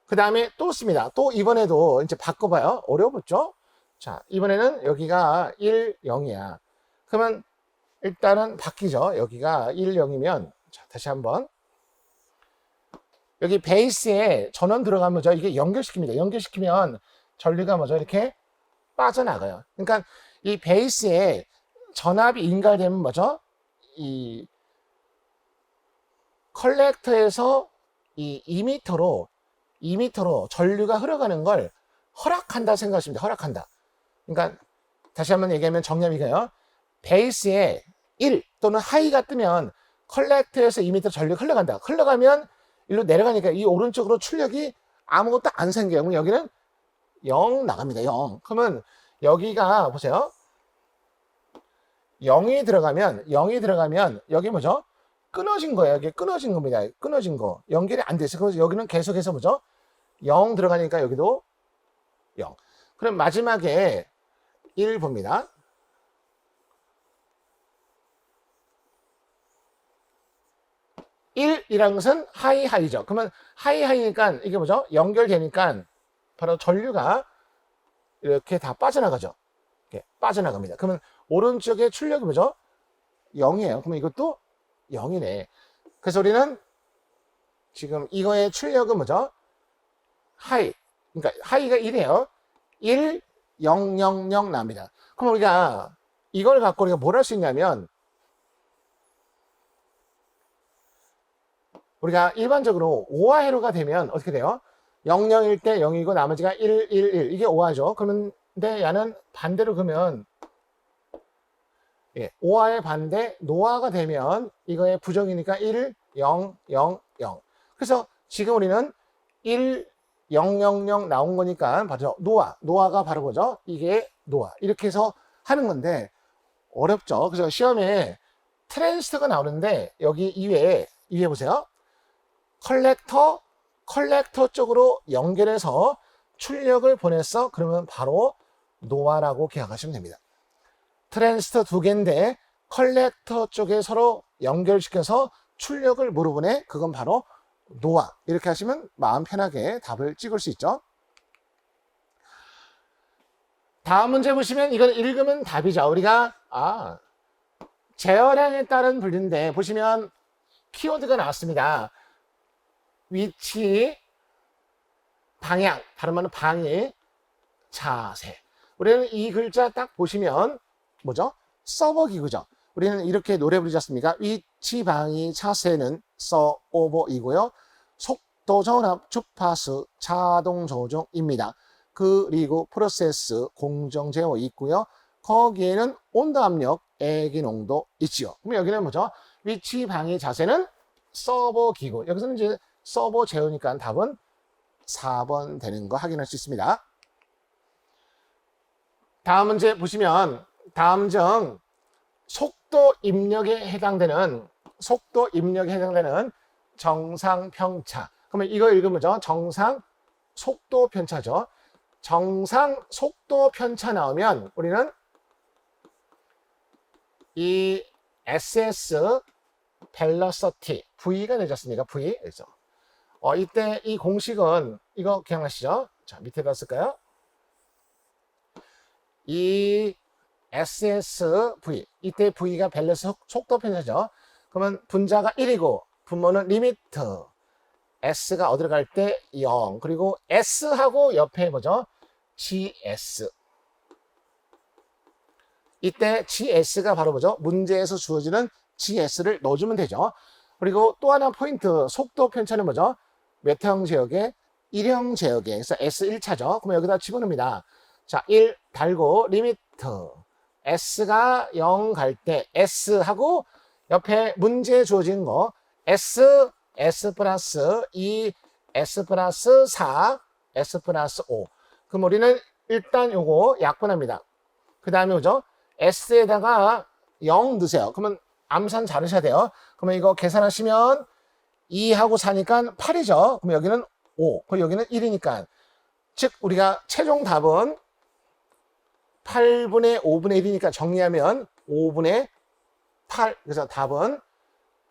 그 다음에 또 씁니다. 또 이번에도 이제 바꿔봐요. 어려웠죠? 자, 이번에는 여기가 1, 0이야. 그러면 일단은 바뀌죠. 여기가 1, 0이면, 자, 다시 한번. 여기 베이스에 전원 들어가면 뭐죠? 이게 연결시킵니다. 연결시키면 전류가 뭐죠? 이렇게 빠져나가요. 그러니까 이 베이스에 전압이 인가되면 뭐죠? 이 컬렉터에서 이 2m로 전류가 흘러가는 걸 허락한다 생각하시면 돼요. 허락한다. 그러니까 다시 한번 얘기하면 정렬이 이거예요. 베이스에 1 또는 하이가 뜨면 컬렉터에서 2m 전류가 흘러간다. 흘러가면 일로 내려가니까 이 오른쪽으로 출력이 아무것도 안 생겨요. 그럼 여기는 0 나갑니다. 0. 그러면 여기가 보세요. 0이 들어가면 여기 뭐죠? 끊어진 거예요. 여기 끊어진 겁니다. 끊어진 거. 연결이 안 돼 있어요. 그래서 여기는 계속해서 뭐죠? 0 들어가니까 여기도 0. 그럼 마지막에 1 봅니다. 1이라는 것은 하이하이죠. 그러면 하이하이니까 이게 뭐죠? 연결되니까 바로 전류가 이렇게 다 빠져나가죠. 이렇게 빠져나갑니다. 그러면 오른쪽에 출력이 뭐죠? 0이에요. 그러면 이것도 0이네. 그래서 우리는 지금 이거의 출력은 뭐죠? 하이. 그러니까 하이가 1이에요. 1, 0, 0, 0 납니다. 그럼 우리가 이걸 갖고 우리가 뭘 할 수 있냐면 우리가 일반적으로 오화회로가 되면 어떻게 돼요? 0, 0일 때 0이고 나머지가 1, 1, 1. 이게 오화죠. 그런데 얘는 반대로 그러면 오화의 반대 노화가 되면 이거의 부정이니까 1, 0, 0, 0. 그래서 지금 우리는 1, 0, 0, 0 나온 거니까 바로 노화가 바로 뭐죠? 이게 노화. 이렇게 해서 하는 건데 어렵죠. 그래서 시험에 트랜스터가 나오는데 여기 이외에 보세요. 컬렉터 쪽으로 연결해서 출력을 보냈어. 그러면 바로 노화라고 기억하시면 됩니다. 트랜스터 두 개인데 컬렉터 쪽에 서로 연결시켜서 출력을 물어보네. 그건 바로 노화. 이렇게 하시면 마음 편하게 답을 찍을 수 있죠. 다음 문제 보시면 이건 읽으면 답이죠. 우리가 제어량에 따른 분류인데 보시면 키워드가 나왔습니다. 위치, 방향, 다른 말은 방해, 자세. 우리는 이 글자 딱 보시면 뭐죠? 서버 기구죠. 우리는 이렇게 노래 부르지 않습니까? 위치, 방위, 자세는 서버이고요. 속도 전압, 주파수, 자동 조종입니다. 그리고 프로세스, 공정 제어 있고요. 거기에는 온도 압력, 애기 농도 있지요. 그럼 여기는 뭐죠? 위치, 방위, 자세는 서버 기구. 여기서는 이제 서버 제어니까 답은 4번 되는 거 확인할 수 있습니다. 다음 문제 보시면 다음 중 속도 입력에 해당되는 정상 편차. 그러면 이거 읽으면 뭐죠? 정상 속도 편차죠. 정상 속도 편차 나오면 우리는 이 SS 벨러서티 V가 되지 않습니까? V. 그래서 이때 이 공식은 이거 기억나시죠? 자, 밑에다 쓸까요? 이 SSV. 이때 V가 밸런스 속도 편차죠. 그러면 분자가 1이고 분모는 리미트. S가 어디로 갈 때 0. 그리고 S하고 옆에 뭐죠? GS. 이때 GS가 바로 뭐죠? 문제에서 주어지는 GS를 넣어주면 되죠. 그리고 또 하나 포인트, 속도 편차는 뭐죠? 몇 형 제역에? 1형 제역에. 그래서 S1차죠. 그럼 여기다 집어넣습니다. 자, 1 달고 리미트. S가 0 갈 때 S하고 옆에 문제에 주어진 거 S, S 플러스 2, S 플러스 4, S 플러스 5. 그럼 우리는 일단 요거 약분합니다. 그 다음에 뭐죠? S에다가 0 넣으세요. 그러면 암산 잘 하셔야 돼요. 그러면 이거 계산하시면 2하고 4니까 8이죠. 그럼 여기는 5. 그리고 여기는 1이니까. 즉, 우리가 최종 답은 8분의 5분의 1이니까 정리하면 5분의 8. 그래서 답은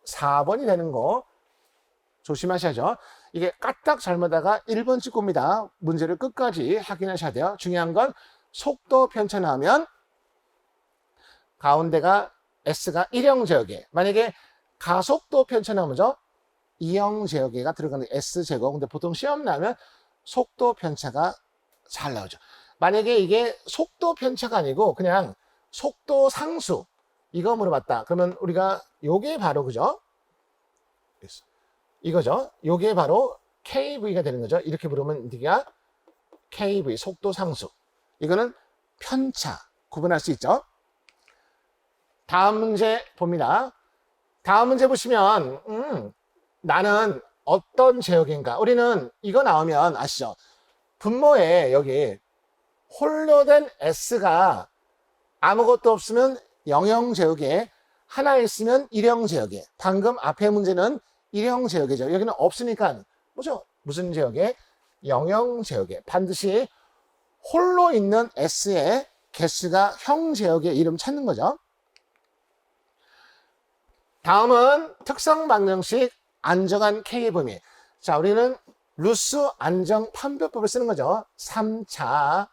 4번이 되는 거 조심하셔야죠. 이게 까딱 잘못하다가 1번 찍고입니다. 문제를 끝까지 확인하셔야 돼요. 중요한 건 속도 편차 나오면 가운데가 S가 1형 제곱에, 만약에 가속도 편차 나오면죠 2형 제곱에가 들어가는 S제곱. 근데 보통 시험 나면 속도 편차가 잘 나오죠. 만약에 이게 속도 편차가 아니고 그냥 속도 상수 이거 물어봤다. 그러면 우리가 요게 바로 그죠? 이거죠. 요게 바로 KV가 되는 거죠. 이렇게 부르면 우리가 KV 속도 상수. 이거는 편차 구분할 수 있죠. 다음 문제 봅니다. 다음 문제 보시면 나는 어떤 제곱인가. 우리는 이거 나오면 아시죠? 분모에 여기 홀로 된 S가 아무것도 없으면 0형 제곱에, 하나 있으면 1형 제곱에. 방금 앞에 문제는 1형 제곱이죠. 여기는 없으니까 뭐죠? 무슨 제곱에? 0형 제곱에. 반드시 홀로 있는 S의 개수가 형 제곱의 이름 찾는 거죠. 다음은 특성 방정식 안정한 K의 범위. 자, 우리는 루스 안정 판별법을 쓰는 거죠. 3차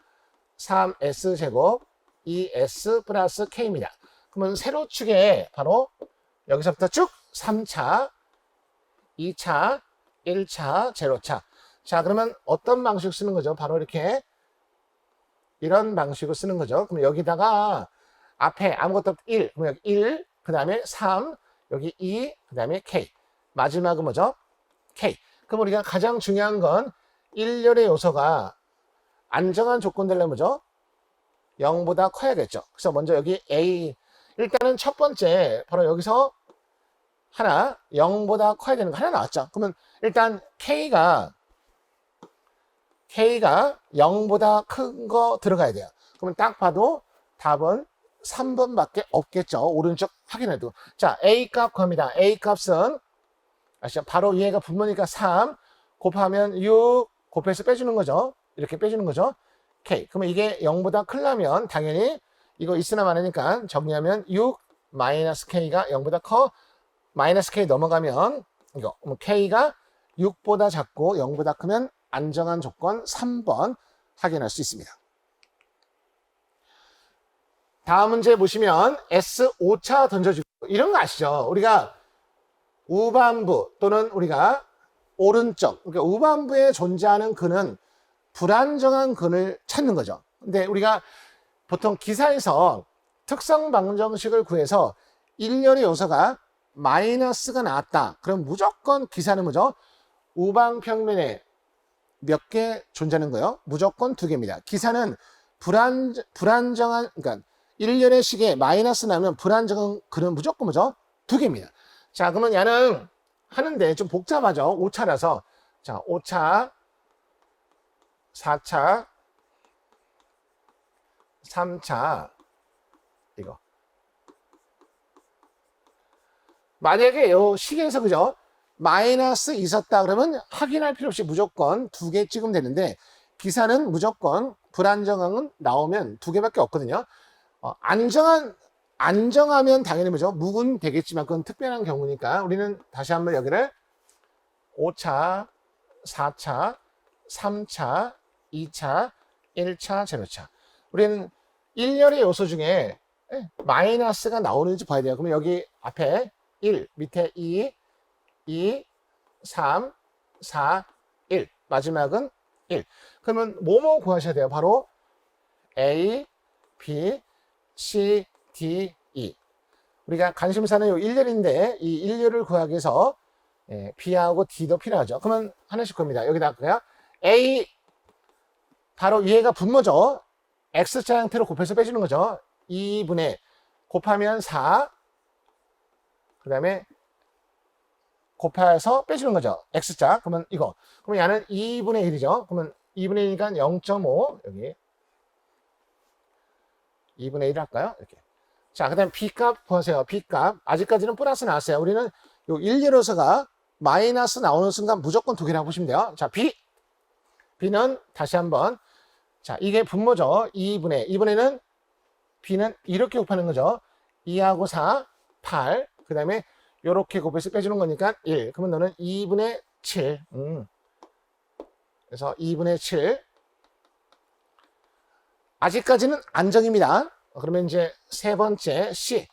3S제곱 2S 플러스 K입니다. 그러면 세로축에 바로 여기서부터 쭉 3차, 2차, 1차, 제로차. 자, 그러면 어떤 방식 쓰는 거죠? 바로 이렇게 이런 방식으로 쓰는 거죠. 그럼 여기다가 앞에 아무것도 없 1, 그럼 여기 1, 그 다음에 3, 여기 2, 그 다음에 K. 마지막은 뭐죠? K. 그럼 우리가 가장 중요한 건 일렬의 요소가 안정한 조건 되려면 뭐죠? 0보다 커야겠죠. 그래서 먼저 여기 A. 일단은 첫 번째, 바로 여기서 하나, 0보다 커야 되는 거 하나 나왔죠. 그러면 일단 K가 0보다 큰 거 들어가야 돼요. 그러면 딱 봐도 답은 3번밖에 없겠죠. 오른쪽 확인해도. 자, A 값 구합니다. A 값은 아시죠? 바로 얘가 분모니까 3 곱하면 6 곱해서 빼주는 거죠. 이렇게 빼주는 거죠. K. 그러면 이게 0보다 크려면 당연히 이거 있으나 마나니까 정리하면 6 마이너스 K가 0보다 커. 마이너스 K 넘어가면 이거 K가 6보다 작고 0보다 크면 안정한 조건 3번 확인할 수 있습니다. 다음 문제 보시면 S5차 던져주고 이런 거 아시죠? 우리가 우반부 또는 우리가 오른쪽, 그러니까 우반부에 존재하는 근은 불안정한 근을 찾는 거죠. 근데 우리가 보통 기사에서 특성 방정식을 구해서 일렬의 요소가 마이너스가 나왔다. 그럼 무조건 기사는 뭐죠? 우방평면에 몇 개 존재하는 거예요? 무조건 2개입니다. 기사는 불안정한, 그러니까 일렬의 식에 마이너스 나면 불안정한 근은 무조건 뭐죠? 2개입니다. 자, 그러면 얘는 하는데 좀 복잡하죠? 5차라서. 자, 5차, 4차, 3차, 이거. 만약에 요 식에서 그죠? 마이너스 있었다 그러면 확인할 필요 없이 무조건 2개 찍으면 되는데 기사는 무조건 불안정한 나오면 2개밖에 없거든요. 안정하면 당연히 뭐죠? 묵은 되겠지만 그건 특별한 경우니까 우리는 다시 한번 여기를 5차, 4차, 3차, 2차, 1차, 제로차. 우리는 일렬의 요소 중에 마이너스가 나오는지 봐야 돼요. 그러면 여기 앞에 1, 밑에 2, 3, 4, 1. 마지막은 1. 그러면 뭐뭐 구하셔야 돼요? 바로 A, B, C, D, E. 우리가 관심사는 요 일렬인데 이 일렬을 구하기 위해서 B하고 D도 필요하죠. 그러면 하나씩 구합니다. 여기다 할까요? A 바로 얘가 분모죠. X자 형태로 곱해서 빼주는 거죠. 2분의 곱하면 4 그 다음에 곱해서 빼주는 거죠. X자. 그러면 이거. 그러면 얘는 2분의 1이죠. 그러면 2분의 1이니까 0.5 여기 2분의 1 할까요? 이렇게. 자, 그 다음에 B값 구하세요. B값. 아직까지는 플러스 나왔어요. 우리는 요 일렬요소가 마이너스 나오는 순간 무조건 2개라고 보시면 돼요. 자, B. B는 다시 한번, 자, 이게 분모죠. 2분의, 이번에는 B는 이렇게 곱하는 거죠. 2하고 4, 8. 그 다음에 요렇게 곱해서 빼주는 거니까 1. 그러면 너는 2분의 7. 그래서 2분의 7. 아직까지는 안정입니다. 그러면 이제 세 번째 C.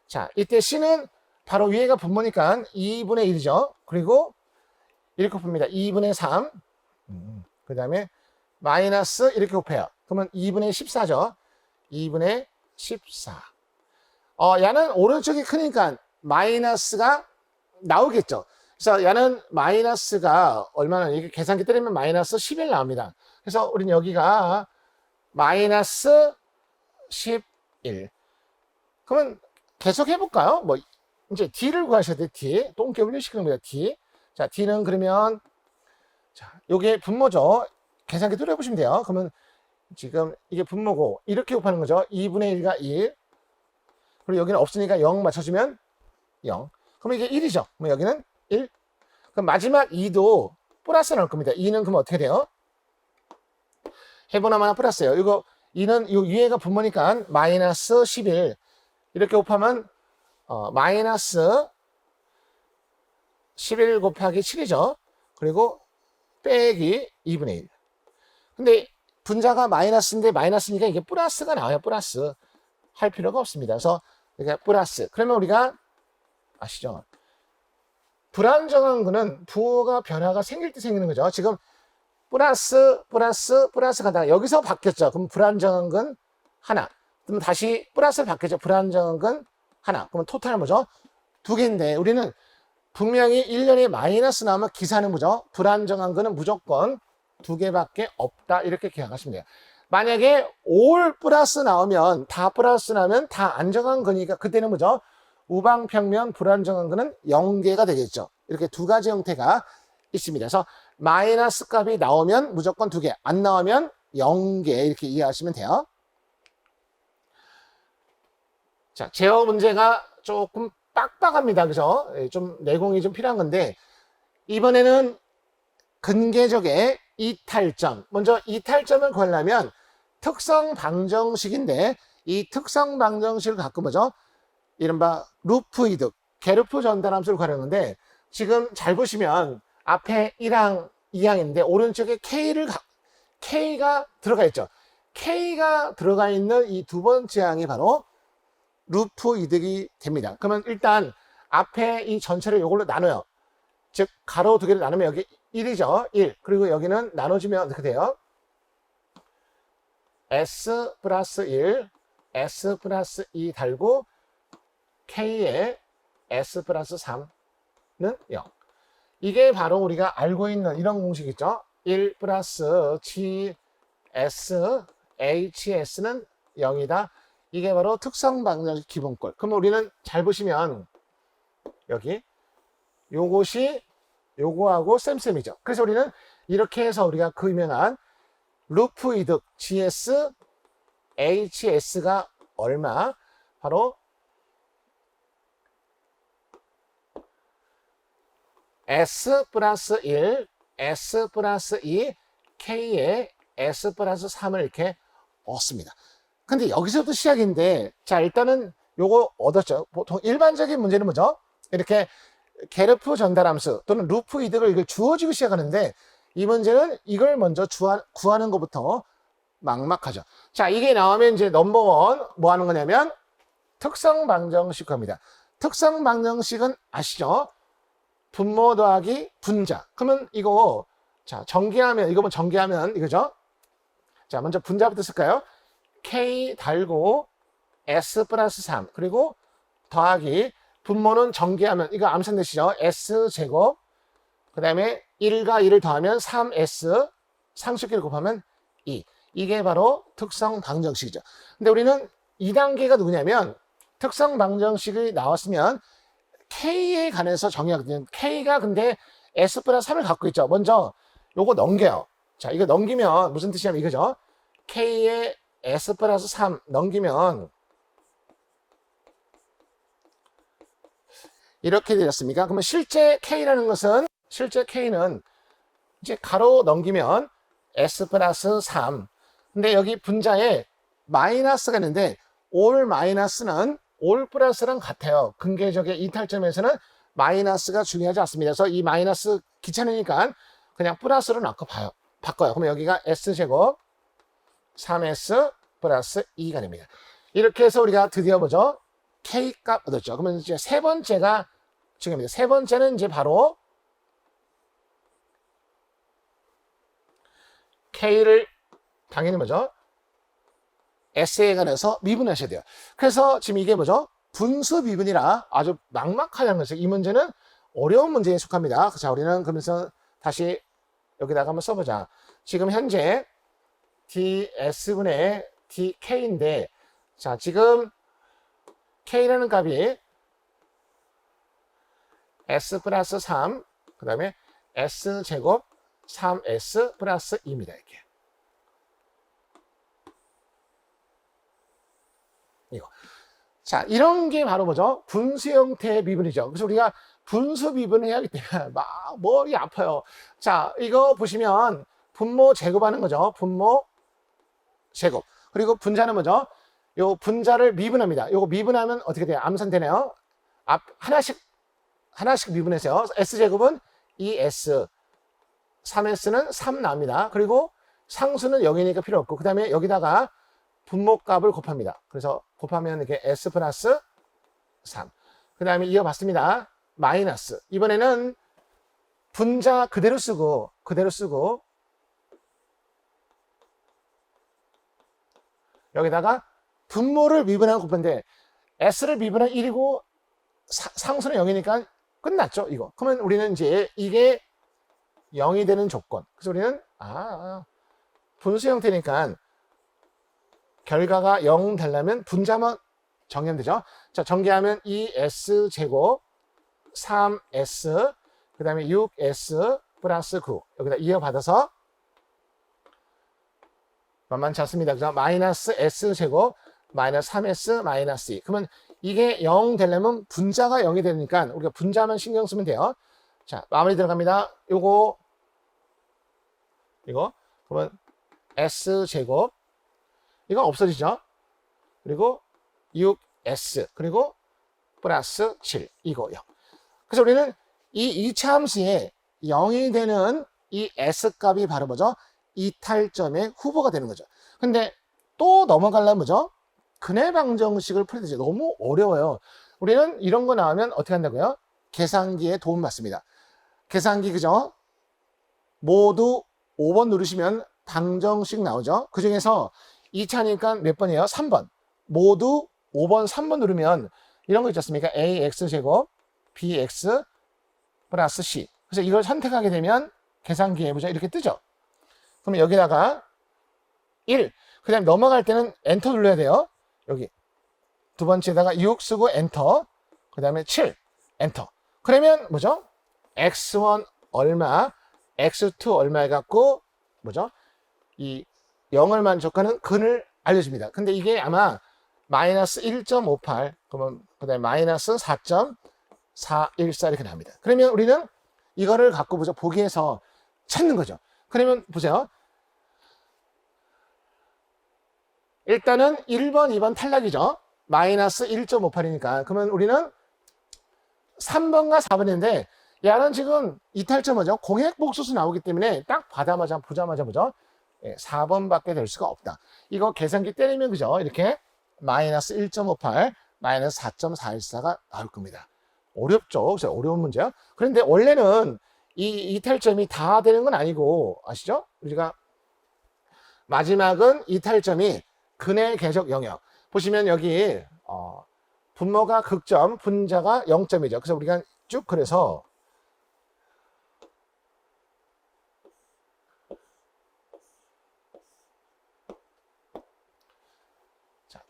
자, 이때 C는 바로 위에가 분모니까 2분의 1이죠. 그리고 이렇게 곱합니다. 2분의 3. 그 다음에 마이너스 이렇게 곱해요. 그러면 2분의 14죠. 2분의 14. 얘는 오른쪽이 크니까 마이너스가 나오겠죠. 그래서 얘는 마이너스가 얼마나, 이렇게 계산기 때리면 마이너스 11 나옵니다. 그래서 우리는 여기가 마이너스 11. 그러면 계속 해볼까요? 뭐, 이제 D를 구하셔야 돼, D. 똥개 분류시키는 겁니다, D. 자, D는 그러면, 자, 요게 분모죠. 계산기 뚫어보시면 돼요. 그러면 지금 이게 분모고, 이렇게 곱하는 거죠. 2분의 1가 1. 그리고 여기는 없으니까 0 맞춰주면 0. 그럼 이게 1이죠. 그럼 여기는 1. 그럼 마지막 2도 플러스 나올 겁니다. 2는 그럼 어떻게 돼요? 해보나마나 플러스예요. 이거 2는 이 위에가 분모니까 마이너스 11. 이렇게 곱하면 마이너스 11 곱하기 7이죠. 그리고 빼기 2분의 1. 근데 분자가 마이너스인데 마이너스니까 이게 플러스가 나와요. 플러스. 할 필요가 없습니다. 그래서 이게 플러스. 그러면 우리가 아시죠? 불안정한 거는 부호가 변화가 생길 때 생기는 거죠. 지금 플러스 가다가 여기서 바뀌었죠. 그럼 불안정한 건 하나. 그럼 다시 플러스로 바뀌었죠. 불안정한 건 하나. 그러면 토탈 뭐죠? 두 개인데 우리는 분명히 1년에 마이너스 나오면 기사는 뭐죠? 불안정한 거는 무조건 두 개밖에 없다. 이렇게 기억하시면 돼요. 만약에 올 플러스 나오면 다 플러스 나오면 다 안정한 거니까 그때는 뭐죠? 우방평면 불안정한 거는 0개가 되겠죠. 이렇게 두 가지 형태가 있습니다. 그래서 마이너스 값이 나오면 무조건 두 개, 안 나오면 0개 이렇게 이해하시면 돼요. 자, 제어 문제가 조금 빡빡합니다. 그죠? 좀 내공이 좀 필요한 건데 이번에는 근계적의 이탈점. 먼저 이탈점을 구하려면 특성 방정식인데 이 특성 방정식을 갖고 뭐죠? 이른바 루프 이득, 게르프 전달함수를 구하려는데 지금 잘 보시면 앞에 1항, 2항인데 오른쪽에 K가 들어가 있죠. K가 들어가 있는 이 두 번째 항이 바로 루프 이득이 됩니다. 그러면 일단 앞에 이 전체를 이걸로 나눠요. 즉 가로 두 개를 나누면 여기 1이죠. 1. 그리고 여기는 나눠주면 어떻게 돼요? S 플러스 1, S 플러스 2 달고 K에 S 플러스 3는 0. 이게 바로 우리가 알고 있는 이런 공식 있죠. 1 플러스 GS, HS는 0이다. 이게 바로 특성 방정식 기본꼴. 그럼 우리는 잘 보시면 여기 요것이 요거하고 쌤쌤이죠. 그래서 우리는 이렇게 해서 우리가 그 유명한 루프 이득 GS, HS가 얼마? 바로 S 플러스 1, S 플러스 2, K에 S 플러스 3을 이렇게 얻습니다. 근데 여기서부터 시작인데, 자, 일단은 요거 얻었죠. 보통 일반적인 문제는 뭐죠? 이렇게 게르프 전달함수 또는 루프 이득을 이걸 주어지고 시작하는데, 이 문제는 이걸 먼저 구하는 것부터 막막하죠. 자, 이게 나오면 이제 넘버원 뭐 하는 거냐면, 특성 방정식 겁니다. 특성 방정식은 아시죠? 분모 더하기 분자. 그러면 이거, 자, 전개하면, 이거 뭐 전개하면 이거죠? 자, 먼저 분자부터 쓸까요? K 달고 S 플러스 3. 그리고 더하기 분모는 전개하면, 이거 암산되시죠? S제곱. 그 다음에 1과 2를 더하면 3S. 상수끼리 곱하면 2. 이게 바로 특성 방정식이죠. 근데 우리는 2단계가 누구냐면, 특성 방정식이 나왔으면 K에 관해서 정의하거든요. K가 근데 S 플러스 3을 갖고 있죠. 먼저 요거 넘겨요. 자, 이거 넘기면 무슨 뜻이냐면 이거죠. K에 S 플러스 3 넘기면 이렇게 되었습니까? 그러면 실제 K라는 것은, 실제 K는 이제 가로 넘기면 S 플러스 3. 근데 여기 분자에 마이너스가 있는데 올 마이너스는 올 플러스랑 같아요. 근계적의 이탈점에서는 마이너스가 중요하지 않습니다. 그래서 이 마이너스 귀찮으니까 그냥 플러스로 바꿔요. 그러면 여기가 S제곱 3S 플러스 2가 됩니다. 이렇게 해서 우리가 드디어 뭐죠? K값 얻었죠. 그러면 이제 세 번째가 중요합니다. 세 번째는 이제 바로 K를 당연히 뭐죠? S에 관해서 미분하셔야 돼요. 그래서 지금 이게 뭐죠? 분수 미분이라 아주 막막하다는 거죠. 이 문제는 어려운 문제에 속합니다. 자, 우리는 그러면서 다시 여기다가 한번 써보자. 지금 현재 ds분의 dk인데, 자, 지금 k라는 값이 s 플러스 3, 그 다음에 s제곱 3s 플러스 2입니다. 이렇게. 이거. 자, 이런 게 바로 뭐죠? 분수 형태의 미분이죠. 그래서 우리가 분수 미분을 해야 하기 때문에 막 머리 아파요. 자, 이거 보시면 분모 제곱하는 거죠. 분모 제곱. 그리고 분자는 뭐죠? 요 분자를 미분합니다. 요거 미분하면 어떻게 돼요? 암산되네요. 하나씩 미분해서요. S제곱은 2S, 3S는 3 나옵니다. 그리고 상수는 0이니까 필요 없고, 그 다음에 여기다가 분모값을 곱합니다. 그래서 곱하면 이렇게 S 플러스 3. 그 다음에 이어봤습니다. 마이너스. 이번에는 분자 그대로 쓰고, 여기다가 분모를 미분하고 곱한데, S를 미분한 1이고, 상수는 0이니까 끝났죠, 이거. 그러면 우리는 이제 이게 0이 되는 조건. 그래서 우리는, 분수 형태니까, 결과가 0 되려면 분자만 정리하면 되죠. 자, 전개하면 2S제곱 3S 그 다음에 6S 플러스 9 여기다 이어받아서 만만치 않습니다. 그죠? 마이너스 S제곱 마이너스 3S 마이너스 2. 그러면 이게 0 되려면 분자가 0이 되니까 우리가 분자만 신경 쓰면 돼요. 자, 마무리 들어갑니다. 이거 그러면 S제곱 이건 없어지죠. 그리고 6S 그리고 플러스 7 이거 0. 그래서 우리는 이 2차 함수에 0이 되는 이 S값이 바로 뭐죠? 이탈점의 후보가 되는 거죠. 근데 또 넘어가려면 뭐죠? 근해 방정식을 풀어야 되죠. 너무 어려워요. 우리는 이런 거 나오면 어떻게 한다고요? 계산기에 도움 받습니다. 계산기 그죠? 모두 5번 누르시면 방정식 나오죠. 그 중에서 2차니까 몇 번이에요? 3번. 모두 5번, 3번 누르면 이런 거 있지 않습니까? AX제곱, BX 플러스 C. 그래서 이걸 선택하게 되면 계산기에 보자 이렇게 뜨죠. 그러면 여기다가 1. 그 다음에 넘어갈 때는 엔터 눌러야 돼요. 여기 두 번째다가 6 쓰고 엔터. 그 다음에 7 엔터. 그러면 뭐죠? X1 얼마, X2 얼마 해갖고 뭐죠? 이 0을 만족하는 근을 알려줍니다. 근데 이게 아마 마이너스 1.58, 그러면 그 다음에 마이너스 4.414 이렇게 나옵니다. 그러면 우리는 이거를 갖고 보죠. 보기에서 찾는 거죠. 그러면 보세요. 일단은 1번, 2번 탈락이죠. 마이너스 1.58이니까. 그러면 우리는 3번과 4번인데, 야는 지금 이탈점 뭐죠? 공획복소수 나오기 때문에 딱 보자마자 뭐죠? 4번밖에 될 수가 없다. 이거 계산기 때리면 그죠? 이렇게 마이너스 1.58, 마이너스 4.414가 나올 겁니다. 어렵죠? 그래서 어려운 문제야. 그런데 원래는 이 이탈점이 다 되는 건 아니고, 아시죠? 우리가 마지막은 이탈점이 근해 계적 영역. 보시면 여기 분모가 극점, 분자가 0점이죠. 그래서 우리가 쭉 그래서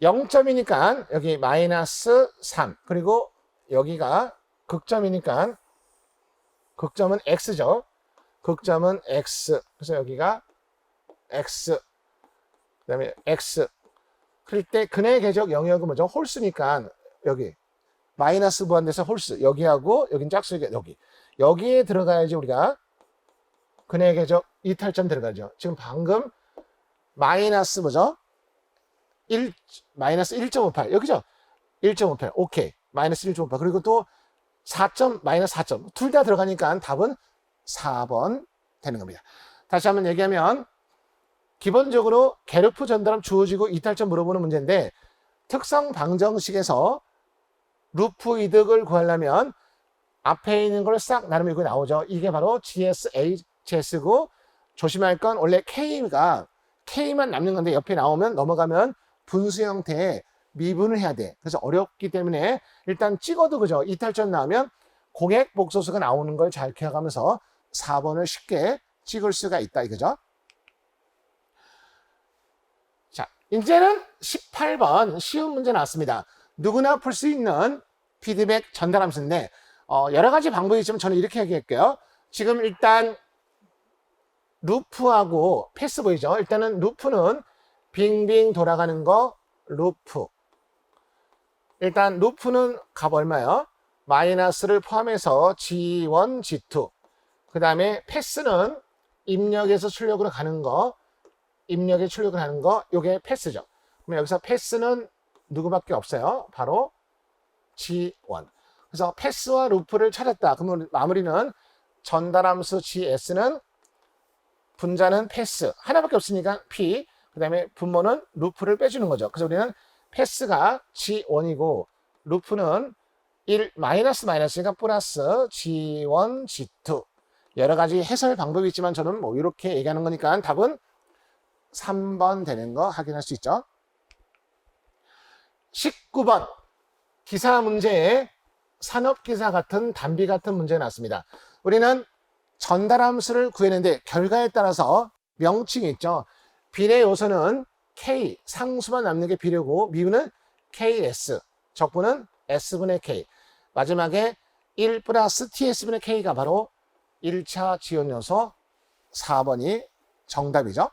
0점이니까 여기 마이너스 3 그리고 여기가 극점이니까 극점은 x죠. 극점은 x. 그래서 여기가 x 그 다음에 x. 그럴 때 근해 계적 영역은 뭐죠? 홀수니까 여기 마이너스 무한대서 홀수 여기하고 여긴 짝수니까 여기에 들어가야지 우리가 근의 궤적 이탈점 들어가죠. 지금 방금 마이너스 뭐죠? 마이너스 1.58 여기죠? 1.58 오케이 마이너스 1.58 그리고 또 4점 마이너스 4점 둘 다 들어가니까 답은 4번 되는 겁니다. 다시 한번 얘기하면 기본적으로 게르프 전달함 주어지고 이탈점 물어보는 문제인데 특성 방정식에서 루프 이득을 구하려면 앞에 있는 걸 싹 나누면 이거 나오죠. 이게 바로 GSHS고 조심할 건 원래 K만 남는 건데 옆에 나오면 넘어가면 분수 형태의 미분을 해야 돼. 그래서 어렵기 때문에 일단 찍어도 그죠. 이탈점 나오면 공액 복소수가 나오는 걸 잘 기억하면서 4번을 쉽게 찍을 수가 있다 이거죠. 자, 이제는 18번 쉬운 문제 나왔습니다. 누구나 풀 수 있는 피드백 전달 함수인데 여러 가지 방법이 있지만 저는 이렇게 얘기할게요. 지금 일단 루프하고 패스 보이죠? 일단은 루프는 빙빙 돌아가는 거 루프. 일단 루프는 값 얼마요? 마이너스를 포함해서 G1, G2. 그 다음에 패스는 입력에서 출력으로 가는 거, 입력에 출력을 하는 거, 요게 패스죠. 그럼 여기서 패스는 누구밖에 없어요? 바로 G1. 그래서 패스와 루프를 찾았다. 그러면 마무리는 전달함수 GS는 분자는 패스 하나밖에 없으니까 P 그 다음에 분모는 루프를 빼주는 거죠. 그래서 우리는 패스가 G1이고 루프는 1 마이너스니까 플러스 G1, G2 여러 가지 해설 방법이 있지만 저는 뭐 이렇게 얘기하는 거니까 답은 3번 되는 거 확인할 수 있죠. 19번 기사 문제에 산업기사 같은 단비 같은 문제가 나왔습니다. 우리는 전달함수를 구했는데 결과에 따라서 명칭이 있죠. 비례 요소는 K, 상수만 남는 게 비례고 미분은 KS, 적분은 S분의 K. 마지막에 1 플러스 TS분의 K가 바로 1차 지원 요소 4번이 정답이죠.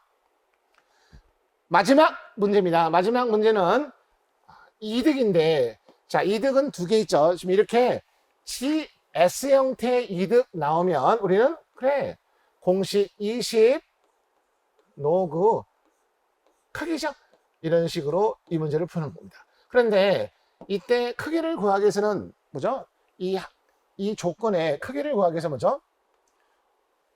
마지막 문제입니다. 마지막 문제는 이득인데 자, 이득은 두 개 있죠. 지금 이렇게 GS 형태의 이득 나오면 우리는 그래 공식 20 로그 크기죠. 이런 식으로 이 문제를 푸는 겁니다. 그런데 이때 크기를 구하기 위해서는 뭐죠? 이 조건의 크기를 구하기 위해서 뭐죠?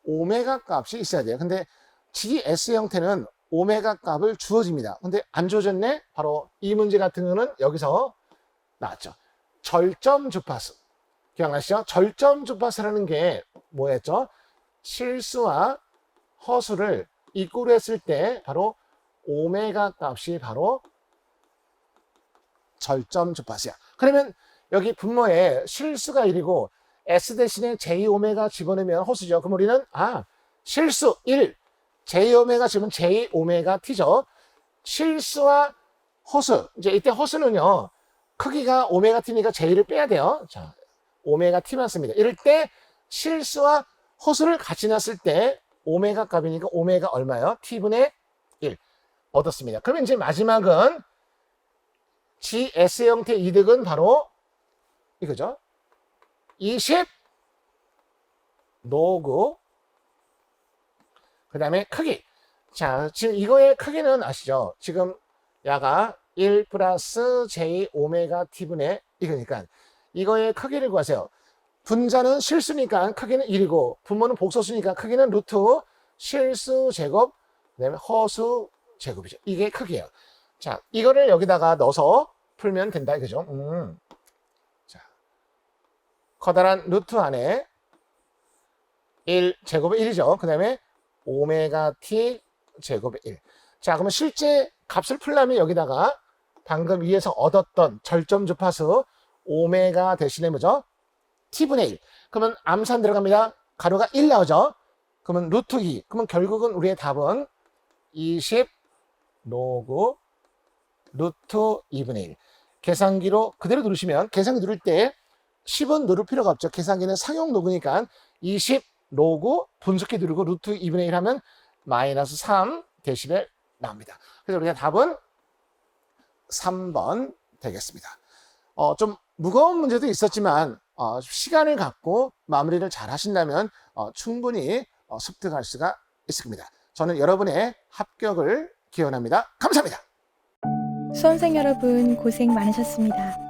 오메가 값이 있어야 돼요. 근데 GS 형태는 오메가 값을 주어집니다. 근데 안 주어졌네? 바로 이 문제 같은 경우는 여기서 나왔죠. 절점 주파수. 기억나시죠? 절점 주파수라는 게 뭐였죠? 실수와 허수를 이꼴로 했을 때 바로 오메가 값이 바로 절점 주파수야. 그러면 여기 분모에 실수가 1이고 S 대신에 J 오메가 집어넣으면 허수죠. 그럼 우리는 실수 1 J 오메가 집으면 J 오메가 T죠. 실수와 허수. 이제 이때 허수는요. 크기가 오메가 T니까 J를 빼야 돼요. 자, 오메가 T만 씁니다. 이럴 때 실수와 허수를 같이 놨을 때 오메가 값이니까 오메가 얼마요? T분의 1 얻었습니다. 그러면 이제 마지막은 GS 형태 이득은 바로 이거죠. 20 노구 그 다음에 크기. 자, 지금 이거의 크기는 아시죠? 지금 야가 1 플러스 J 오메가 T분의 이거니까 이거의 크기를 구하세요. 분자는 실수니까 크기는 1이고 분모는 복소수니까 크기는 루트 실수 제곱 그 다음에 허수 제곱이죠. 이게 크기예요. 자, 이거를 여기다가 넣어서 풀면 된다 이거죠. 자, 커다란 루트 안에 1 제곱은 1이죠. 그 다음에 오메가 T 제곱의 1. 자, 그러면 실제 값을 풀려면 여기다가 방금 위에서 얻었던 절점 주파수 오메가 대신에 뭐죠? T분의 1. 그러면 암산 들어갑니다. 가로가 1 나오죠? 그러면 루트 2. 그러면 결국은 우리의 답은 20 로그 루트 2분의 1. 계산기로 그대로 누르시면 계산기 누를 때 10은 누를 필요가 없죠. 계산기는 상용 로그니까 20 로그 분수키 누르고 루트 2분의 1 하면 마이너스 3 데시벨 나옵니다. 그래서 우리가 답은 3번 되겠습니다. 좀 무거운 문제도 있었지만 시간을 갖고 마무리를 잘 하신다면 충분히 습득할 수가 있을 겁니다. 저는 여러분의 합격을 기원합니다. 감사합니다. 수험생 여러분 고생 많으셨습니다.